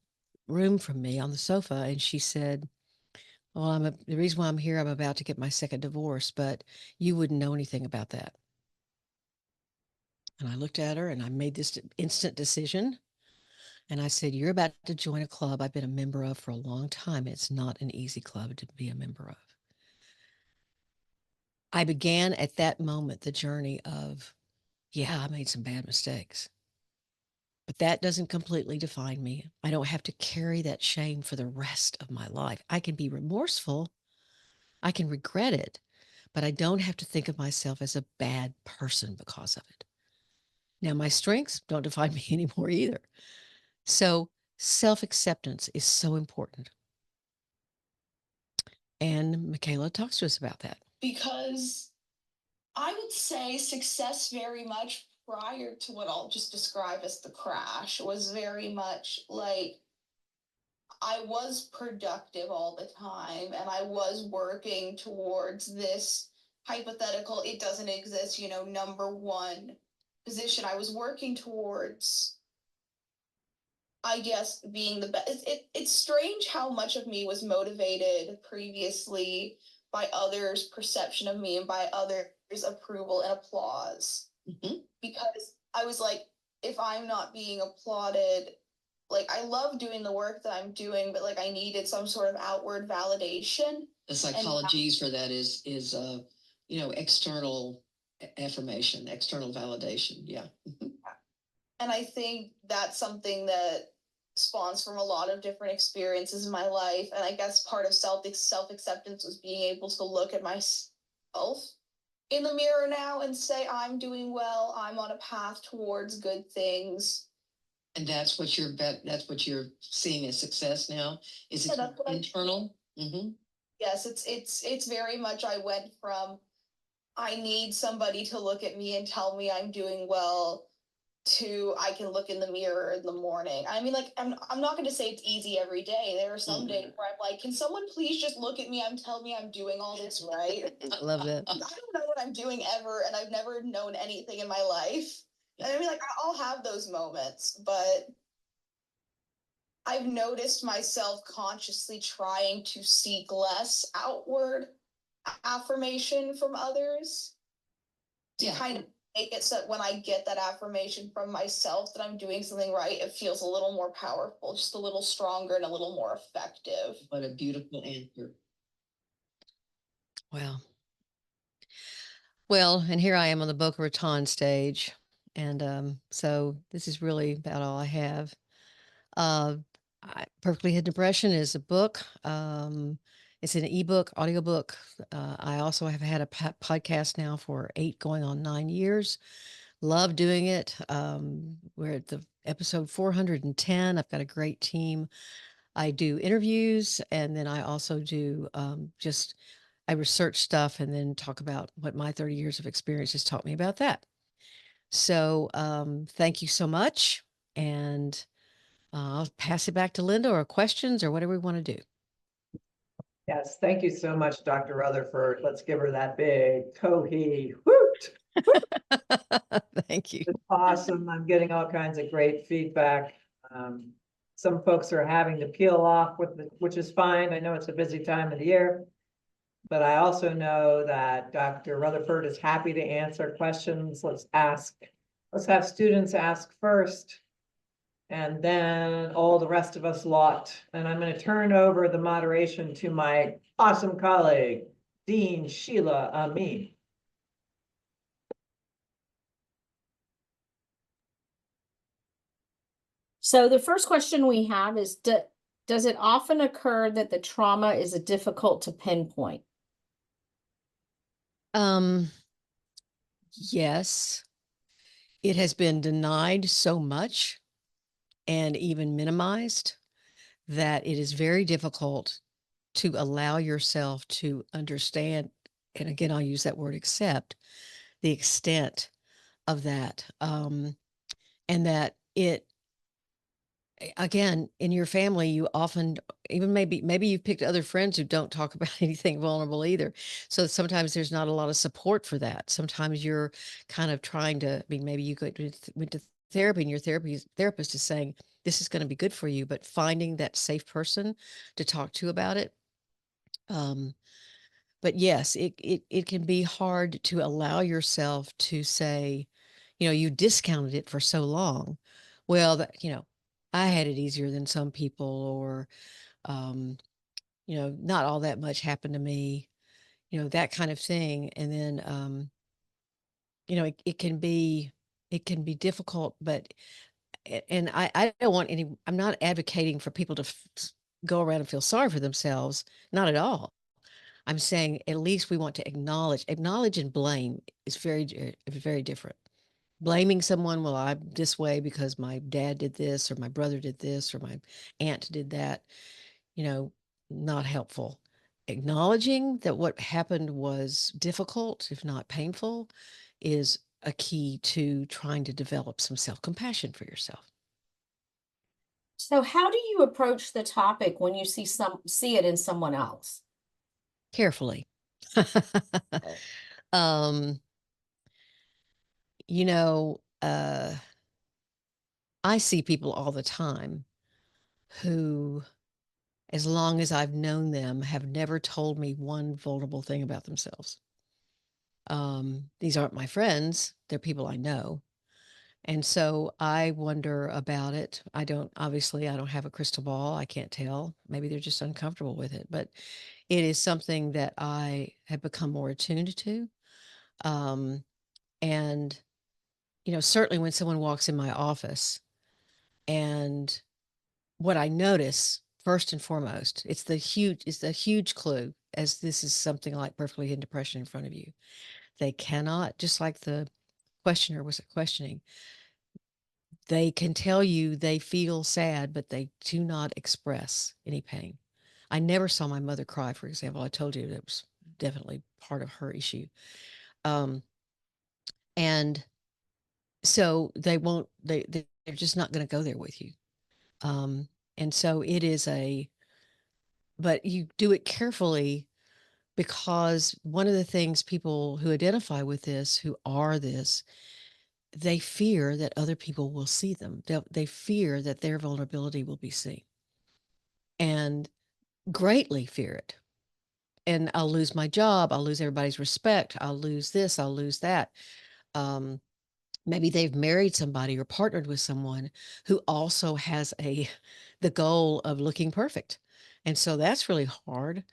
room from me on the sofa, and she said, well, the reason why I'm here, I'm about to get my second divorce, but you wouldn't know anything about that. And I looked at her and I made this instant decision. And I said, you're about to join a club I've been a member of for a long time. It's not an easy club to be a member of. I began at that moment the journey of, yeah, I made some bad mistakes. But that doesn't completely define me. I don't have to carry that shame for the rest of my life. I can be remorseful. I can regret it, but I don't have to think of myself as a bad person because of it. Now, my strengths don't define me anymore either. So self-acceptance is so important. And Michaela talks to us about that. Because I would say success very much prior to what I'll just describe as the crash was very much like I was productive all the time and I was working towards this hypothetical, it doesn't exist, number one position. I was working towards, I guess, being the best. It's strange how much of me was motivated previously by others' perception of me and by others' approval and applause. Because I was like, if I'm not being applauded, like I love doing the work that I'm doing, but like I needed some sort of outward validation. The psychologies for that is external affirmation, external validation. Yeah. And I think that's something that spawns from a lot of different experiences in my life. And I guess part of self-acceptance was being able to look at myself in the mirror now and say, I'm doing well, I'm on a path towards good things. And that's what that's what you're seeing as success now? Is Yeah, it that's what internal? Mm-hmm. yes, it's very much I went from I need somebody to look at me and tell me I'm doing well to I can look in the mirror in the morning. I mean, like I'm not gonna say it's easy every day. There are some days where I'm like, can someone please just look at me and tell me I'm doing all this right? I love that. I don't know what I'm doing ever, and I've never known anything in my life. And I mean, like I'll have those moments, but I've noticed myself consciously trying to seek less outward affirmation from others to Yeah. kind of make it so that when I get that affirmation from myself that I'm doing something right, it feels a little more powerful, just a little stronger and a little more effective. What a beautiful answer. Wow. Well, and here I am on the Boca Raton stage. And so this is really about all I have. Perfectly Hidden Depression is a book. It's an ebook, audiobook. I also have had a podcast now for 8 going on 9 years. Love doing it. We're at the episode 410. I've got a great team. I do interviews, and then I also do I research stuff and then talk about what my 30 years of experience has taught me about that. So thank you so much. And I'll pass it back to Linda, or questions, or whatever we want to do. Yes, thank you so much, Dr. Rutherford. Let's give her that big CoHE woot. Thank you. It's awesome. I'm getting all kinds of great feedback. Some folks are having to peel off which is fine. I know it's a busy time of the year. But I also know that Dr. Rutherford is happy to answer questions. Let's have students ask first. And then all the rest of us lot. And I'm going to turn over the moderation to my awesome colleague, Dean Sheila Amin. So the first question we have is, does it often occur that the trauma is difficult to pinpoint? Yes, it has been denied so much and even minimized that it is very difficult to allow yourself to understand. And again, I'll use that word accept the extent of that. And that again, in your family, you often, even maybe you've picked other friends who don't talk about anything vulnerable either. So sometimes there's not a lot of support for that. Sometimes you're kind of trying to, maybe you went to therapy, and your therapist is saying, this is going to be good for you, but finding that safe person to talk to about it. But yes, it can be hard to allow yourself to say, you discounted it for so long. Well, I had it easier than some people, or, not all that much happened to me, that kind of thing. And then, it can be difficult, but, and I don't want I'm not advocating for people to go around and feel sorry for themselves. Not at all. I'm saying at least we want to acknowledge and blame is very different. Blaming someone, well, I'm this way because my dad did this, or my brother did this, or my aunt did that, not helpful. Acknowledging that what happened was difficult, if not painful, is a key to trying to develop some self-compassion for yourself. So how do you approach the topic when you see it in someone else? Carefully. um, you know, I see people all the time who, as long as I've known them, have never told me one vulnerable thing about themselves. These aren't my friends, they're people I know. And so I wonder about it. I don't have a crystal ball. I can't tell. Maybe they're just uncomfortable with it, but it is something that I have become more attuned to. And, certainly when someone walks in my office, and what I notice first and foremost, it's the huge clue, as this is something like perfectly hidden depression in front of you. They cannot, just like the questioner was questioning, they can tell you they feel sad, but they do not express any pain. I never saw my mother cry, for example. I told you that was definitely part of her issue. And so they're just not going to go there with you. And so it is but you do it carefully, because one of the things people who identify with this, who are this, they fear that other people will see them. They fear that their vulnerability will be seen, and greatly fear it. And I'll lose my job. I'll lose everybody's respect. I'll lose this. I'll lose that. Maybe they've married somebody or partnered with someone who also has the goal of looking perfect. And so that's really hard.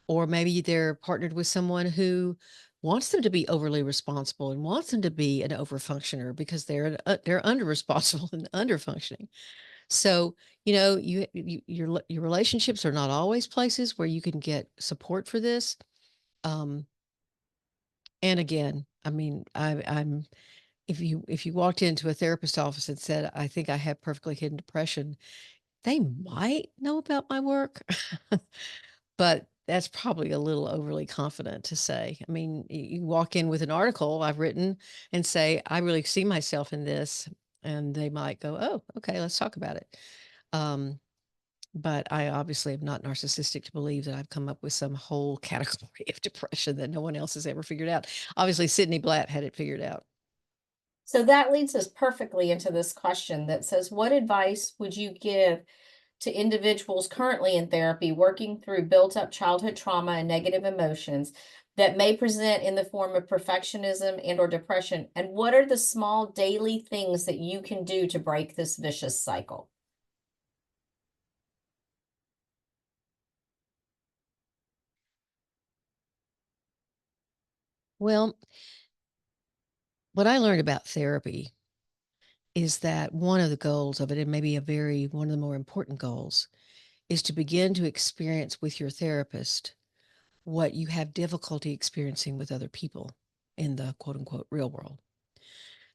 Or maybe they're partnered with someone who wants them to be overly responsible and wants them to be an overfunctioner because they're under responsible and under functioning. So, your relationships are not always places where you can get support for this. And again, I mean, I'm if you walked into a therapist office and said, I think I have perfectly hidden depression, they might know about my work. But that's probably a little overly confident to say. I mean, you walk in with an article I've written and say, I really see myself in this. And they might go, oh, okay, let's talk about it. But I obviously am not narcissistic to believe that I've come up with some whole category of depression that no one else has ever figured out. Obviously, Sydney Blatt had it figured out. So that leads us perfectly into this question that says, what advice would you give to individuals currently in therapy working through built up childhood trauma and negative emotions that may present in the form of perfectionism and or depression? And what are the small daily things that you can do to break this vicious cycle? Well, what I learned about therapy is that one of the goals of it, and maybe one of the more important goals, is to begin to experience with your therapist what you have difficulty experiencing with other people in the quote unquote real world.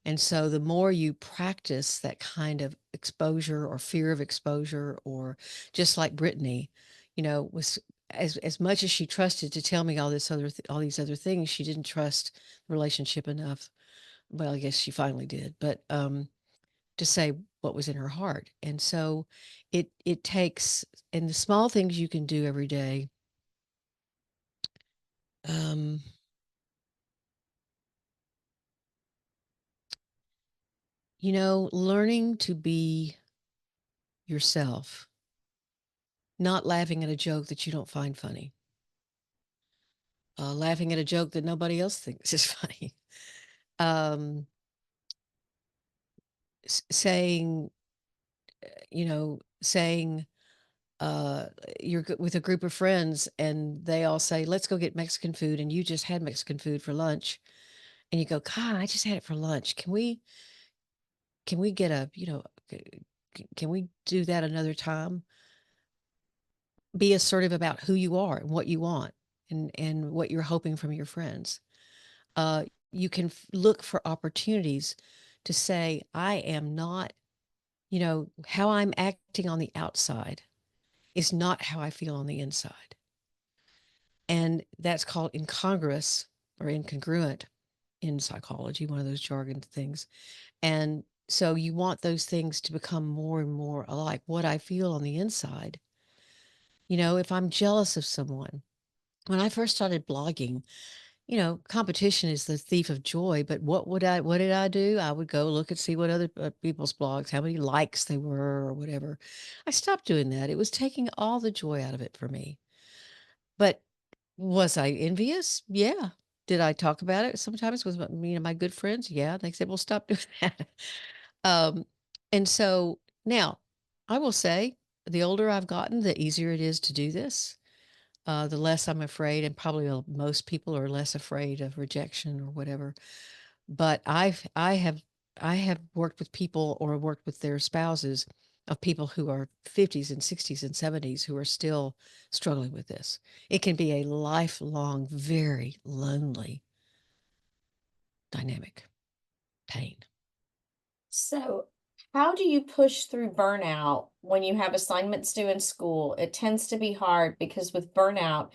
And so the more you practice that kind of exposure or fear of exposure, or just like Brittany, was as much as she trusted to tell me all these other things, she didn't trust the relationship enough. Well, I guess she finally did, but to say what was in her heart. And so it takes, and the small things you can do every day. Learning to be yourself, not laughing at a joke that you don't find funny, laughing at a joke that nobody else thinks is funny, saying, saying, you're with a group of friends and they all say, let's go get Mexican food. And you just had Mexican food for lunch. And you go, God, I just had it for lunch. Can we get can we do that another time? Be assertive about who you are and what you want and what you're hoping from your friends. You can look for opportunities to say, I am not, how I'm acting on the outside is not how I feel on the inside. And that's called incongruous or incongruent in psychology, one of those jargon things. And so you want those things to become more and more alike. What I feel on the inside, if I'm jealous of someone, when I first started blogging, competition is the thief of joy. But what did I do? I would go look and see what other people's blogs, how many likes they were or whatever. I stopped doing that. It was taking all the joy out of it for me. But was I envious? Yeah. Did I talk about it sometimes with my good friends? Yeah. They said, well, stop doing that. And so now I will say the older I've gotten, the easier it is to do this. The less I'm afraid, and probably most people are less afraid of rejection or whatever. But I have worked with people or worked with their spouses of people who are 50s and 60s and 70s who are still struggling with this. It can be a lifelong, very lonely dynamic, pain. So How do you push through burnout when you have assignments due in school? It tends to be hard because with burnout,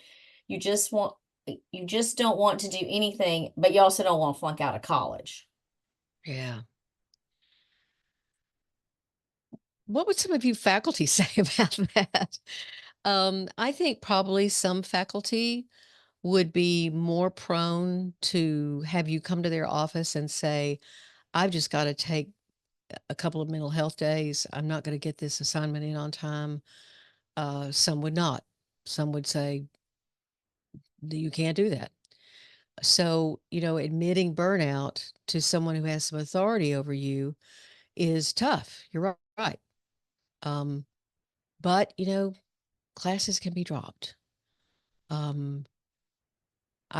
you just want you just don't want to do anything, but you also don't want to flunk out of college. Yeah. What would some of you faculty say about that? I think probably some faculty would be more prone to have you come to their office and say, I've just got to take a couple of mental health days. I'm not going to get this assignment in on time. Some would not. Some would say, you can't do that. So, admitting burnout to someone who has some authority over you is tough. You're right. Um, but, classes can be dropped. I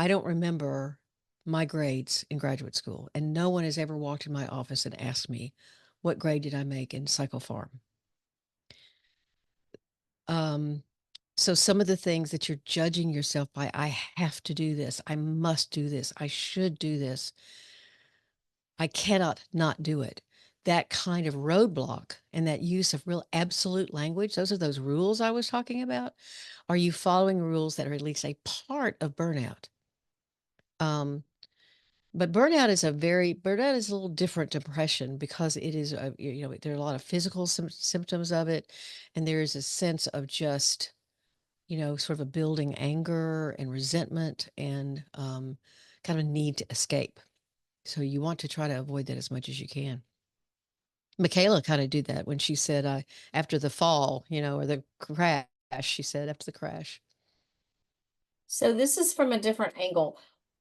don't remember my grades in graduate school, and no one has ever walked in my office and asked me, what grade did I make in psychopharm? So some of the things that you're judging yourself by, I have to do this, I must do this, I should do this, I cannot not do it. That kind of roadblock and that use of real absolute language, those are those rules I was talking about. Are you following rules that are at least a part of burnout? But burnout is a little different depression because it is, there are a lot of physical symptoms of it. And there is a sense of just, sort of a building anger and resentment and kind of a need to escape. So you want to try to avoid that as much as you can. Michaela kind of did that when she said, after the fall, or the crash, she said after the crash. So this is from a different angle.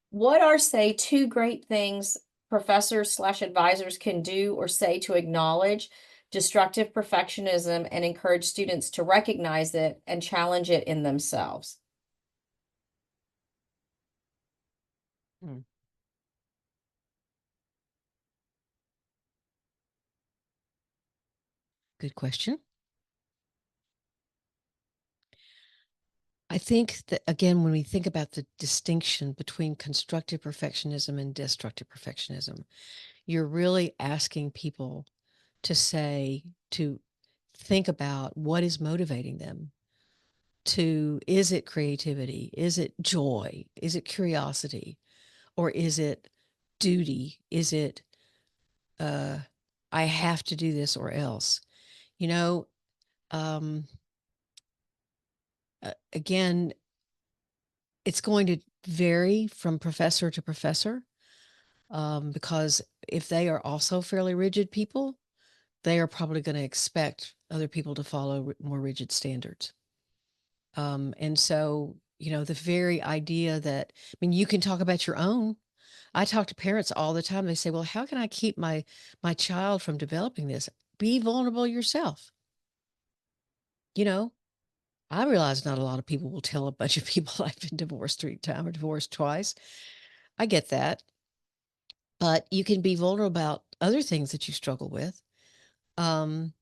What are, say, two great things professors/advisors can do or say to acknowledge destructive perfectionism and encourage students to recognize it and challenge it in themselves? Hmm. Good question. I think that, again, when we think about the distinction between constructive perfectionism and destructive perfectionism, you're really asking people to think about what is motivating them. Is it creativity? Is it joy? Is it curiosity? Or is it duty? Is it, I have to do this or else? You know, um, again, it's going to vary from professor to professor, because if they are also fairly rigid people, they are probably going to expect other people to follow more rigid standards. And so, the very idea that, I mean, you can talk about your own. I talk to parents all the time. They say, well, how can I keep my child from developing this? Be vulnerable yourself. I realize not a lot of people will tell a bunch of people I've been divorced 3 times or divorced twice. I get that. But you can be vulnerable about other things that you struggle with. Not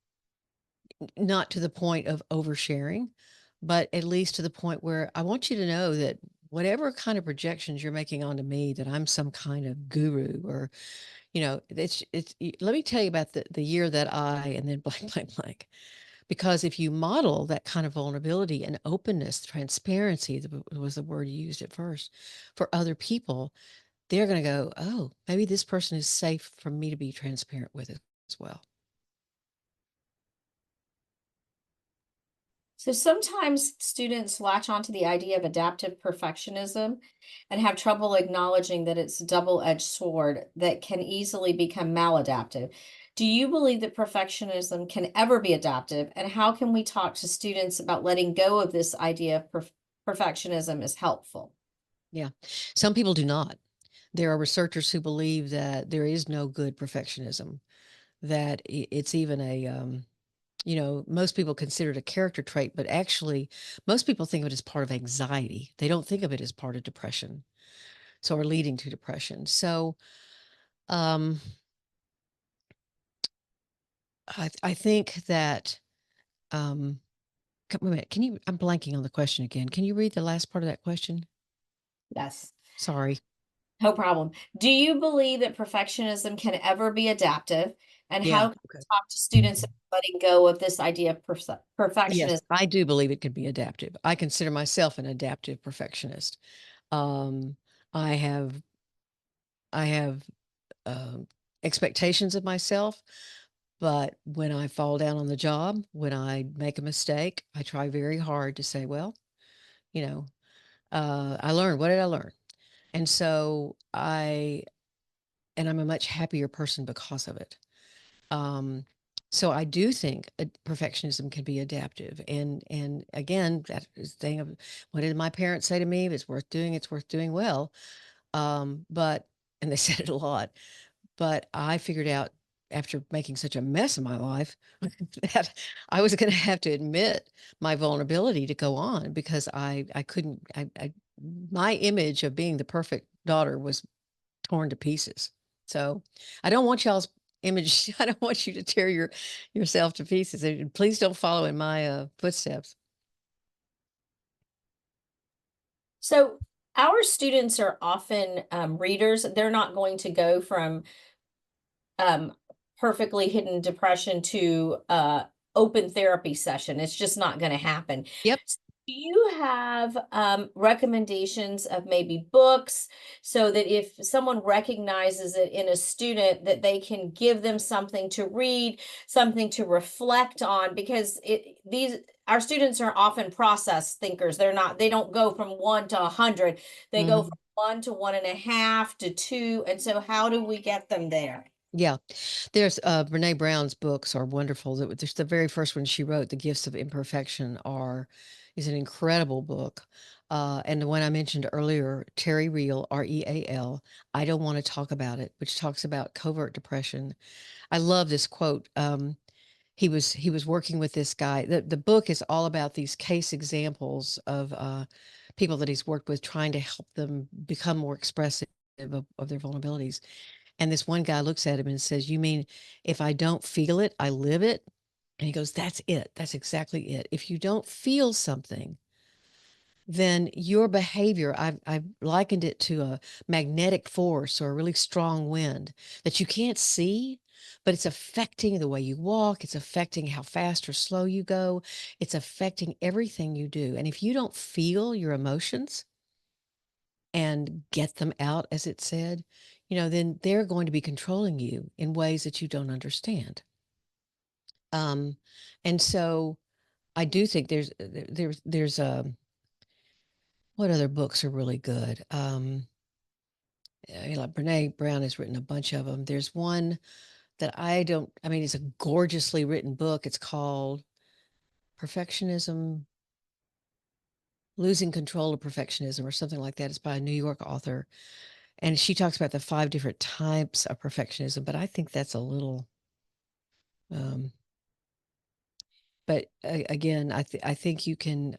to the point of oversharing, but at least to the point where I want you to know that whatever kind of projections you're making onto me, that I'm some kind of guru or, let me tell you about the year that and then blank, blank, blank. Because if you model that kind of vulnerability and openness, transparency was the word you used at first, for other people, they're going to go, oh, maybe this person is safe for me to be transparent with as well. So sometimes students latch onto the idea of adaptive perfectionism and have trouble acknowledging that it's a double-edged sword that can easily become maladaptive. Do you believe that perfectionism can ever be adaptive? And how can we talk to students about letting go of this idea of perfectionism is helpful? Yeah. Some people do not. There are researchers who believe that there is no good perfectionism, that it's even most people consider it a character trait, but actually most people think of it as part of anxiety. They don't think of it as part of depression. So, or leading to depression. So, um, I think that, wait a minute, I'm blanking on the question again. Can you read the last part of that question? Yes. Sorry. No problem. Do you believe that perfectionism can ever be adaptive? And Yeah. how can you talk to students about letting go of this idea of Yes, perfectionism? I do believe it can be adaptive. I consider myself an adaptive perfectionist. Um, I have I have um, expectations of myself, but when I fall down on the job, when I make a mistake, I try very hard to say, well, you know, I learned. What did I learn? And so I'm a much happier person because of it. Um, so I do think perfectionism can be adaptive. And again, that is the thing of what did my parents say to me? If it's worth doing, it's worth doing well. But and they said it a lot. But I figured out after making such a mess of my life that I was going to have to admit my vulnerability to go on because I couldn't my image of being the perfect daughter was torn to pieces. So I don't want y'all's image. I don't want you to tear yourself to pieces. And please don't follow in my footsteps. So our students are often readers. They're not going to go from um, perfectly hidden depression to open therapy session. It's just not going to happen. Yep. Do you have recommendations of maybe books so that if someone recognizes it in a student that they can give them something to read, something to reflect on? Because these our students are often process thinkers. They don't go from 1 to 100. They go from 1 to 1.5 to 2. And so how do we get them there? Yeah. There's Brene Brown's books are wonderful. There's the very first one she wrote, The Gifts of Imperfection, is an incredible book. And the one I mentioned earlier, Terry Real, Real, I Don't Want to Talk About It, which talks about covert depression. I love this quote. He was working with this guy. The book is all about these case examples of people that he's worked with, trying to help them become more expressive of their vulnerabilities. And this one guy looks at him and says, "You mean if I don't feel it, I live it?" And he goes, "That's it. That's exactly it. If you don't feel something, then your behavior, I've likened it to a magnetic force or a really strong wind that you can't see, but it's affecting the way you walk. It's affecting how fast or slow you go. It's affecting everything you do. And if you don't feel your emotions and get them out, as it said, then they're going to be controlling you in ways that you don't understand. Um, and so I do think there's what other books are really good? Like Brene Brown has written a bunch of them. There's one that I mean, it's a gorgeously written book. It's called Perfectionism, Losing Control of Perfectionism, or something like that. It's by a New York author. And she talks about the 5 different types of perfectionism, but I think that's a little, um, but again, I think you can,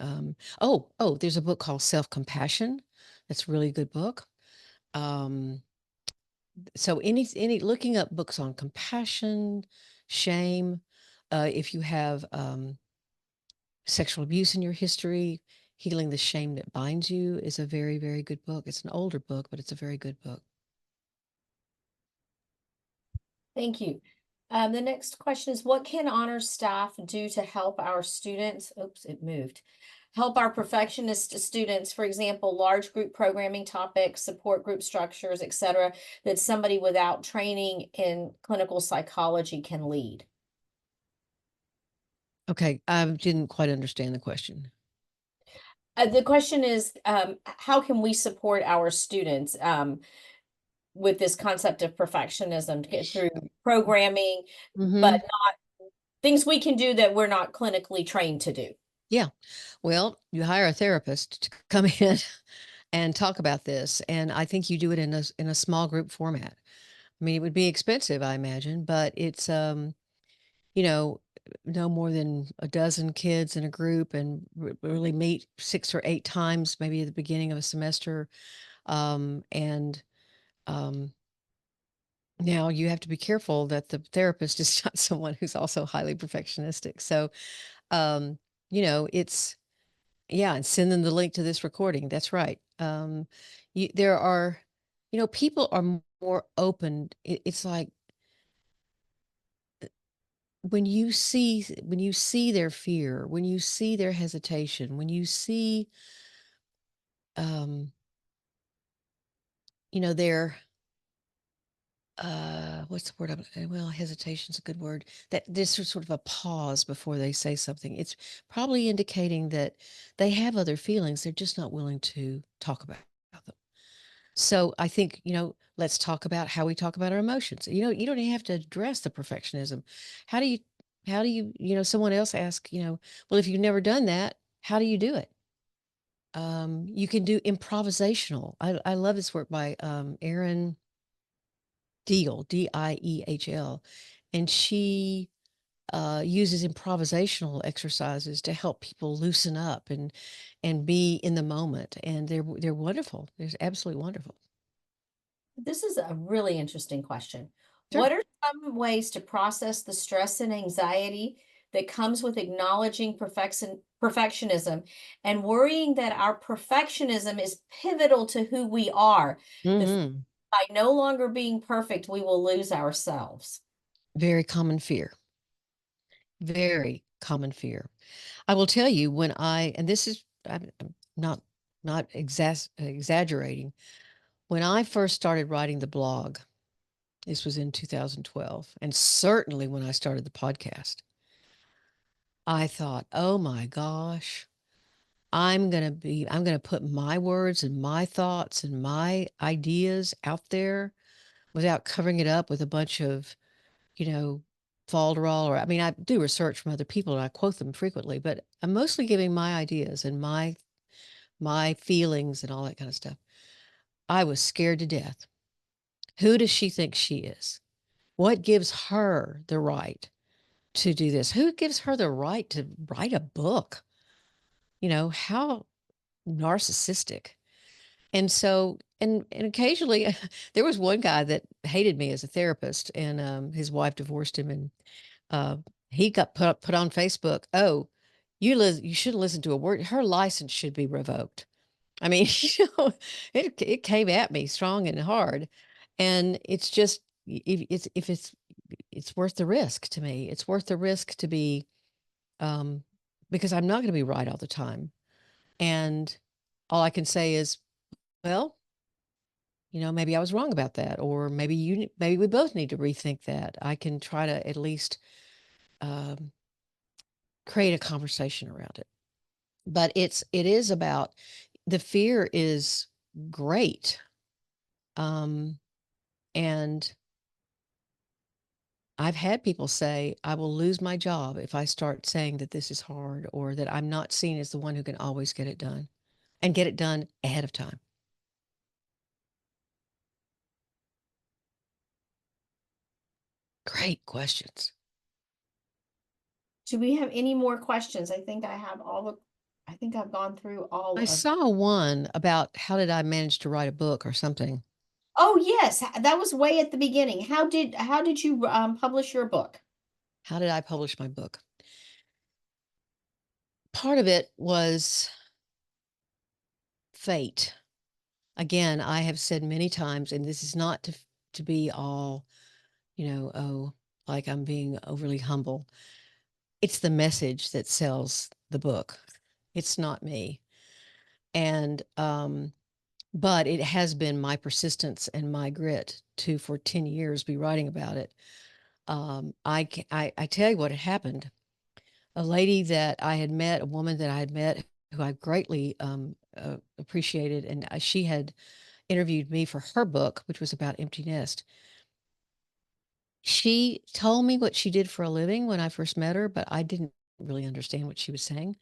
there's a book called Self-Compassion. That's a really good book. Um, so any looking up books on compassion, shame, if you have sexual abuse in your history, Healing the Shame That Binds You is a very, very good book. It's an older book, but it's a very good book. Thank you. The next question is, what can honors staff do to help our students? Oops, it moved. Help our perfectionist students, for example, large group programming topics, support group structures, etc., that somebody without training in clinical psychology can lead. Okay, I didn't quite understand the question. The question is, how can we support our students with this concept of perfectionism to get through programming, but not things we can do that we're not clinically trained to do? Yeah. Well, you hire a therapist to come in and talk about this, and I think you do it in a small group format. I mean, it would be expensive, I imagine, but it's you know, no more than a dozen kids in a group and really meet 6 or 8 times, maybe at the beginning of a semester. And um, Now you have to be careful that the therapist is not someone who's also highly perfectionistic. So, um, it's yeah, and send them the link to this recording. That's right. There are people are more open. It's like when you see their fear, when you see their hesitation, when you see, um, their, what's the word? Well, hesitation's a good word. That this is sort of a pause before they say something. It's probably indicating that they have other feelings. They're just not willing to talk about them. So I think, let's talk about how we talk about our emotions. You don't even have to address the perfectionism. How do you, someone else ask, well, if you've never done that, how do you do it? You can do improvisational. I love this work by Erin Deal, Diehl, and she uses improvisational exercises to help people loosen up and be in the moment. And they're wonderful. They're absolutely wonderful. This is a really interesting question. Sure. What are some ways to process the stress and anxiety that comes with acknowledging perfectionism and worrying that our perfectionism is pivotal to who we are? Hmm. By no longer being perfect, we will lose ourselves. Very common fear. Very common fear. I will tell you and this is, I'm not exaggerating. When I first started writing the blog, this was in 2012, and certainly when I started the podcast, I thought, oh my gosh, I'm going to put my words and my thoughts and my ideas out there without covering it up with a bunch of, you know, falderall, or I mean, I do research from other people and I quote them frequently, but I'm mostly giving my ideas and my feelings and all that kind of stuff. I was scared to death. Who does she think she is? What gives her the right to do this? Who gives her the right to write a book? How narcissistic. And so, and occasionally there was one guy that hated me as a therapist, and his wife divorced him, and uh, he got put on Facebook. Oh, you shouldn't listen to a word. Her license should be revoked. I mean, it came at me strong and hard, and it's just if it's worth the risk to me. It's worth the risk to be, um, because I'm not going to be right all the time, and all I can say is, well, maybe I was wrong about that, or maybe we both need to rethink that. I can try to at least um, create a conversation around it. But it is about, the fear is great. And I've had people say, I will lose my job if I start saying that this is hard, or that I'm not seen as the one who can always get it done and get it done ahead of time. Great questions. Do we have any more questions? I think I've gone through all I of. saw one about how did I manage to write a book or something. Oh, yes, that was way at the beginning. How did you publish your book? How did I publish my book? Part of it was fate. Again, I have said many times, and this is not to be all, oh, like I'm being overly humble. It's the message that sells the book. It's not me. And but it has been my persistence and my grit to, for 10 years, be writing about it. I tell you what had happened. A lady that I had met, a woman that I had met, who I greatly appreciated, and she had interviewed me for her book, which was about empty nest. She told me what she did for a living when I first met her, but I didn't really understand what she was saying.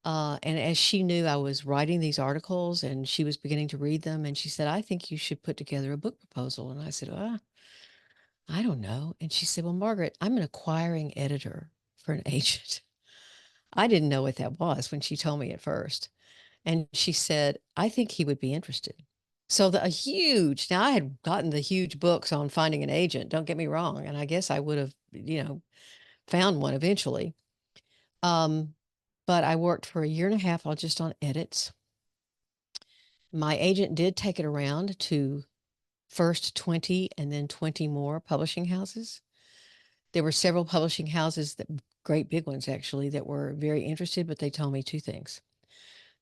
And as she knew I was writing these articles and she was beginning to read them, and she said, I think you should put together a book proposal. And I said, I don't know. And she said, well, Margaret, I'm an acquiring editor for an agent. I didn't know what that was when she told me at first. And she said, I think he would be interested. So now I had gotten the huge books on finding an agent, don't get me wrong. And I guess I would have, found one eventually. But I worked for a year and a half just on edits. My agent did take it around to first 20 and then 20 more publishing houses. There were several publishing houses, that great big ones actually, that were very interested, but they told me two things.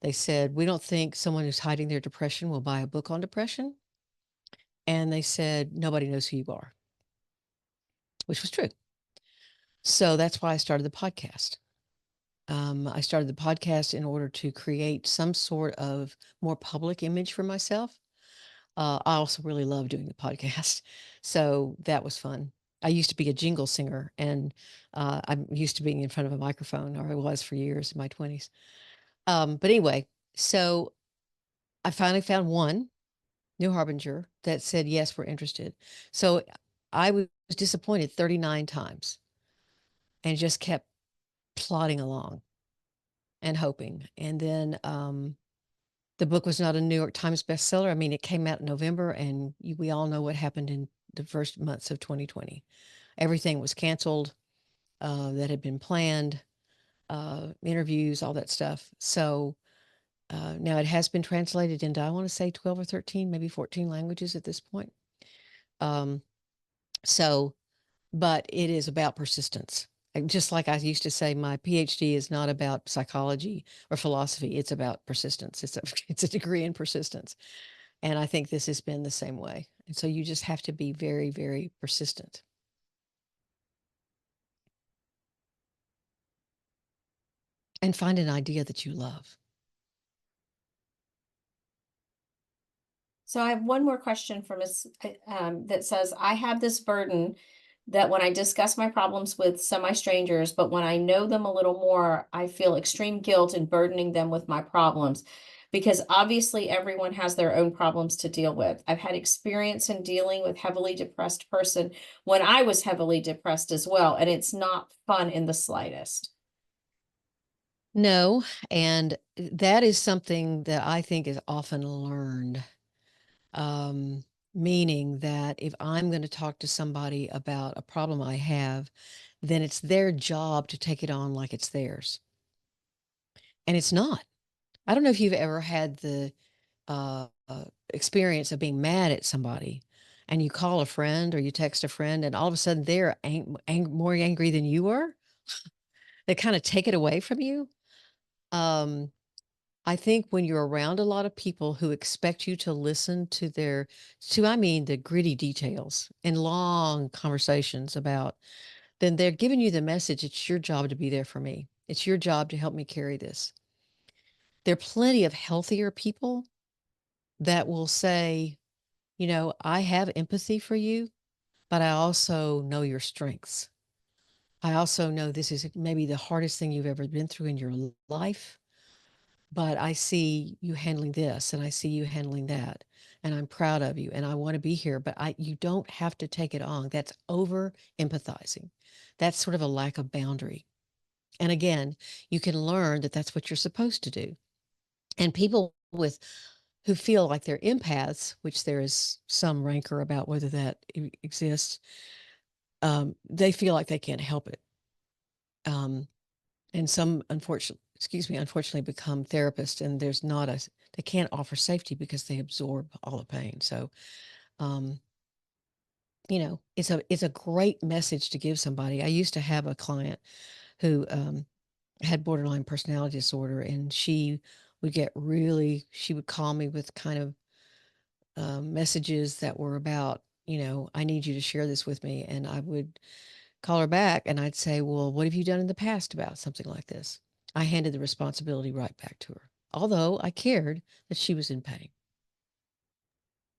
They said, we don't think someone who's hiding their depression will buy a book on depression. And they said, nobody knows who you are, which was true. So that's why I started the podcast. I started the podcast in order to create some sort of more public image for myself. I also really love doing the podcast. So that was fun. I used to be a jingle singer, and I'm used to being in front of a microphone, or I was for years in my 20s. But anyway, so I finally found one, New Harbinger, that said, yes, we're interested. So I was disappointed 39 times and just kept plodding along and hoping. And then the book was not a New York Times bestseller. I mean, it came out in November, and we all know what happened in the first months of 2020. Everything was canceled that had been planned, interviews, all that stuff. So now it has been translated into, I want to say 12 or 13, maybe 14 languages at this point. But it is about persistence. Just like I used to say, my PhD is not about psychology or philosophy. It's about persistence. It's a degree in persistence. And I think this has been the same way. And so you just have to be very, very persistent. And find an idea that you love. So I have one more question from us that says, I have this burden that when I discuss my problems with semi-strangers, but when I know them a little more, I feel extreme guilt in burdening them with my problems, because obviously everyone has their own problems to deal with. I've had experience in dealing with heavily depressed person when I was heavily depressed as well, and it's not fun in the slightest. No, and that is something that I think is often learned. Meaning that if I'm going to talk to somebody about a problem I have, then it's their job to take it on like it's theirs. And it's not. I don't know if you've ever had the experience of being mad at somebody, and you call a friend or you text a friend, and all of a sudden they're more angry than you are. They kind of take it away from you. I think when you're around a lot of people who expect you to listen to I mean, the gritty details and long conversations about, then they're giving you the message, it's your job to be there for me. It's your job to help me carry this. There are plenty of healthier people that will say, you know, I have empathy for you, but I also know your strengths. I also know this is maybe the hardest thing you've ever been through in your life. But I see you handling this, and I see you handling that, and I'm proud of you, and I want to be here, but you don't have to take it on. That's over empathizing. That's sort of a lack of boundary. And again, you can learn that that's what you're supposed to do. And people who feel like they're empaths, which there is some rancor about whether that exists, they feel like they can't help it. And some unfortunately become therapists, and they can't offer safety because they absorb all the pain. So, you know, it's a great message to give somebody. I used to have a client who had borderline personality disorder, and she would call me with kind of messages that were about, you know, I need you to share this with me. And I would call her back and I'd say, well, what have you done in the past about something like this? I handed the responsibility right back to her, although I cared that she was in pain.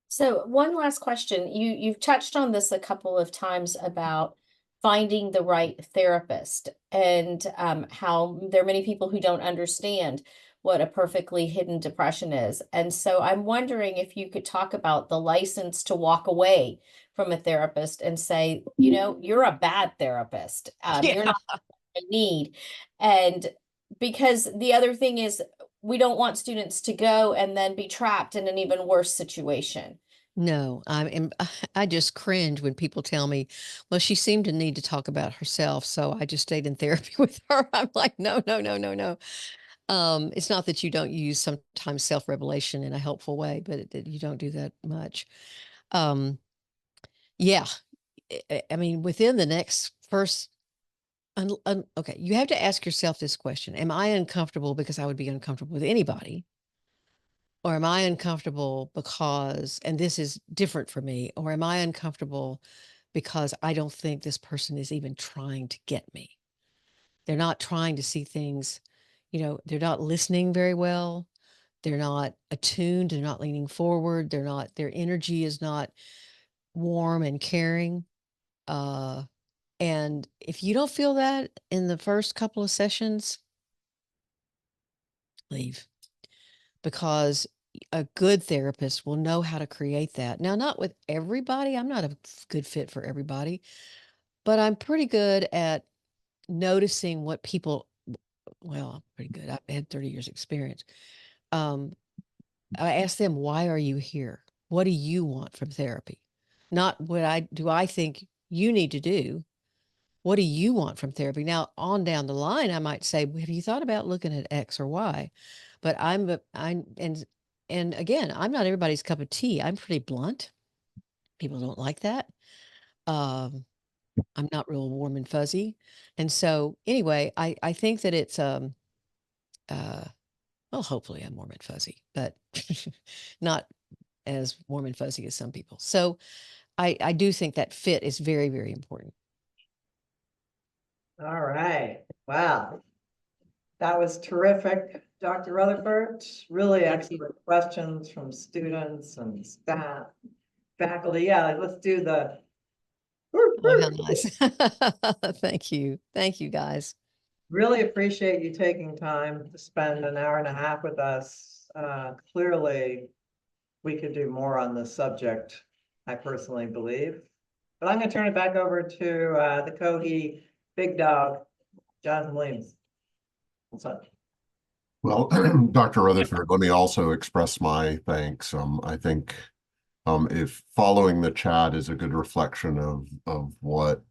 So one last question. You've touched on this a couple of times about finding the right therapist, and how there are many people who don't understand what a perfectly hidden depression is. And so I'm wondering if you could talk about the license to walk away from a therapist and say, you know, you're a bad therapist. You're not what I need. And because the other thing is, we don't want students to go and then be trapped in an even worse situation. No, I just cringe when people tell me, well, she seemed to need to talk about herself, so I just stayed in therapy with her. I'm like, no, no, no, no, no. It's not that you don't use sometimes self-revelation in a helpful way, but you don't do that much. Yeah, I mean, within the next first, okay, you have to ask yourself this question. Am I uncomfortable because I would be uncomfortable with anybody? Or am I uncomfortable because, and this is different for me, or am I uncomfortable because I don't think this person is even trying to get me? They're not trying to see things, they're not listening very well. They're not attuned. They're not leaning forward. Their energy is not warm and caring. And if you don't feel that in the first couple of sessions, leave, because a good therapist will know how to create that. Now, not with everybody. I'm not a good fit for everybody, but I'm pretty good at noticing what people, well, I'm pretty good. I've had 30 years experience. I ask them, why are you here? What do you want from therapy? Not do I think you need to do. What do you want from therapy? Now, on down the line, I might say, have you thought about looking at X or Y? But and again, I'm not everybody's cup of tea. I'm pretty blunt. People don't like that. I'm not real warm and fuzzy. And so anyway, I think that it's, well, hopefully I'm warm and fuzzy, but not as warm and fuzzy as some people. So I do think that fit is very, very important. All right. Wow. That was terrific, Dr. Rutherford. Really excellent questions from students and staff, faculty. Yeah, let's do the. Oh, how nice. Thank you. Thank you, guys. Really appreciate you taking time to spend an hour and a half with us. Clearly, we could do more on this subject, I personally believe. But I'm going to turn it back over to the CoHE big dog, Jonathan Williams. What's up? Well, Dr. Rutherford, let me also express my thanks. I think if following the chat is a good reflection of what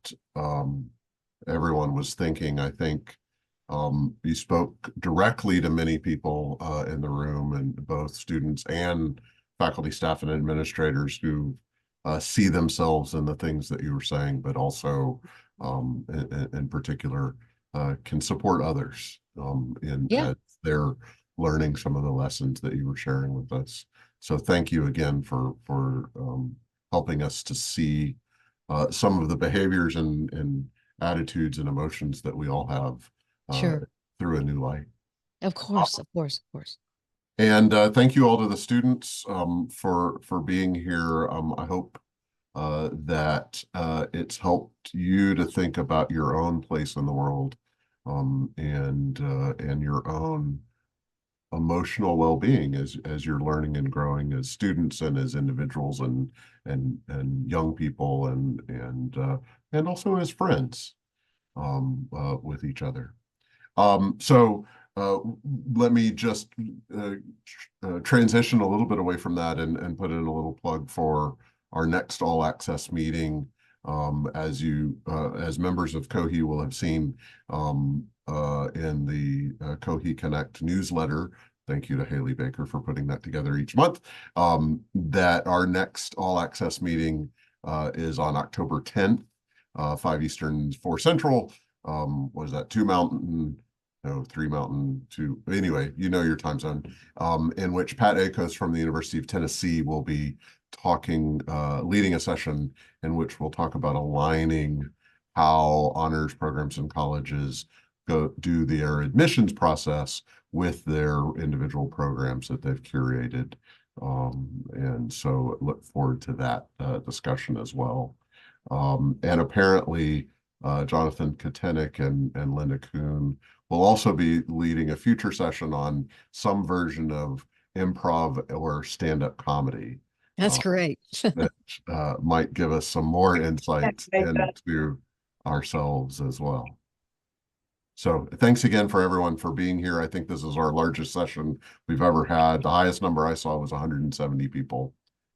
everyone was thinking, I think you spoke directly to many people in the room, and both students and faculty, staff, and administrators who see themselves in the things that you were saying, but also in particular can support others as they're learning some of the lessons that you were sharing with us. So thank you again for helping us to see some of the behaviors and attitudes and emotions that we all have through a new light. Of course, of course, of course. And thank you all to the students for being here. I hope that it's helped you to think about your own place in the world and your own emotional well-being as you're learning and growing as students and as individuals and young people and also as friends with each other. So let me just transition a little bit away from that and put in a little plug for our next all-access meeting. As members of CoHE will have seen in the CoHE Connect newsletter. Thank you to Haley Baker for putting that together each month. That our next all-access meeting is on October 10th, 5 Eastern, 4 Central. Was that 2 Mountain? No, 3 Mountain, 2. Anyway, you know your time zone. In which Pat Akos from the University of Tennessee will be talking, leading a session in which we'll talk about aligning how honors programs and colleges do their admissions process with their individual programs that they've curated. And so look forward to that discussion as well. And apparently, Jonathan Katenik and Linda Kuhn will also be leading a future session on some version of improv or stand-up comedy. That's great. That might give us some more insights into ourselves as well. So thanks again for everyone for being here. I think this is our largest session we've ever had. The highest number I saw was 170 people.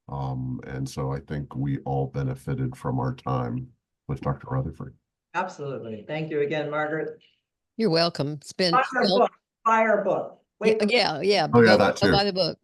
And so I think we all benefited from our time with Dr. Rutherford. Absolutely. Thank you again, Margaret. You're welcome. It's been Fire book. Wait. Yeah. Oh yeah, that too. Go buy the book.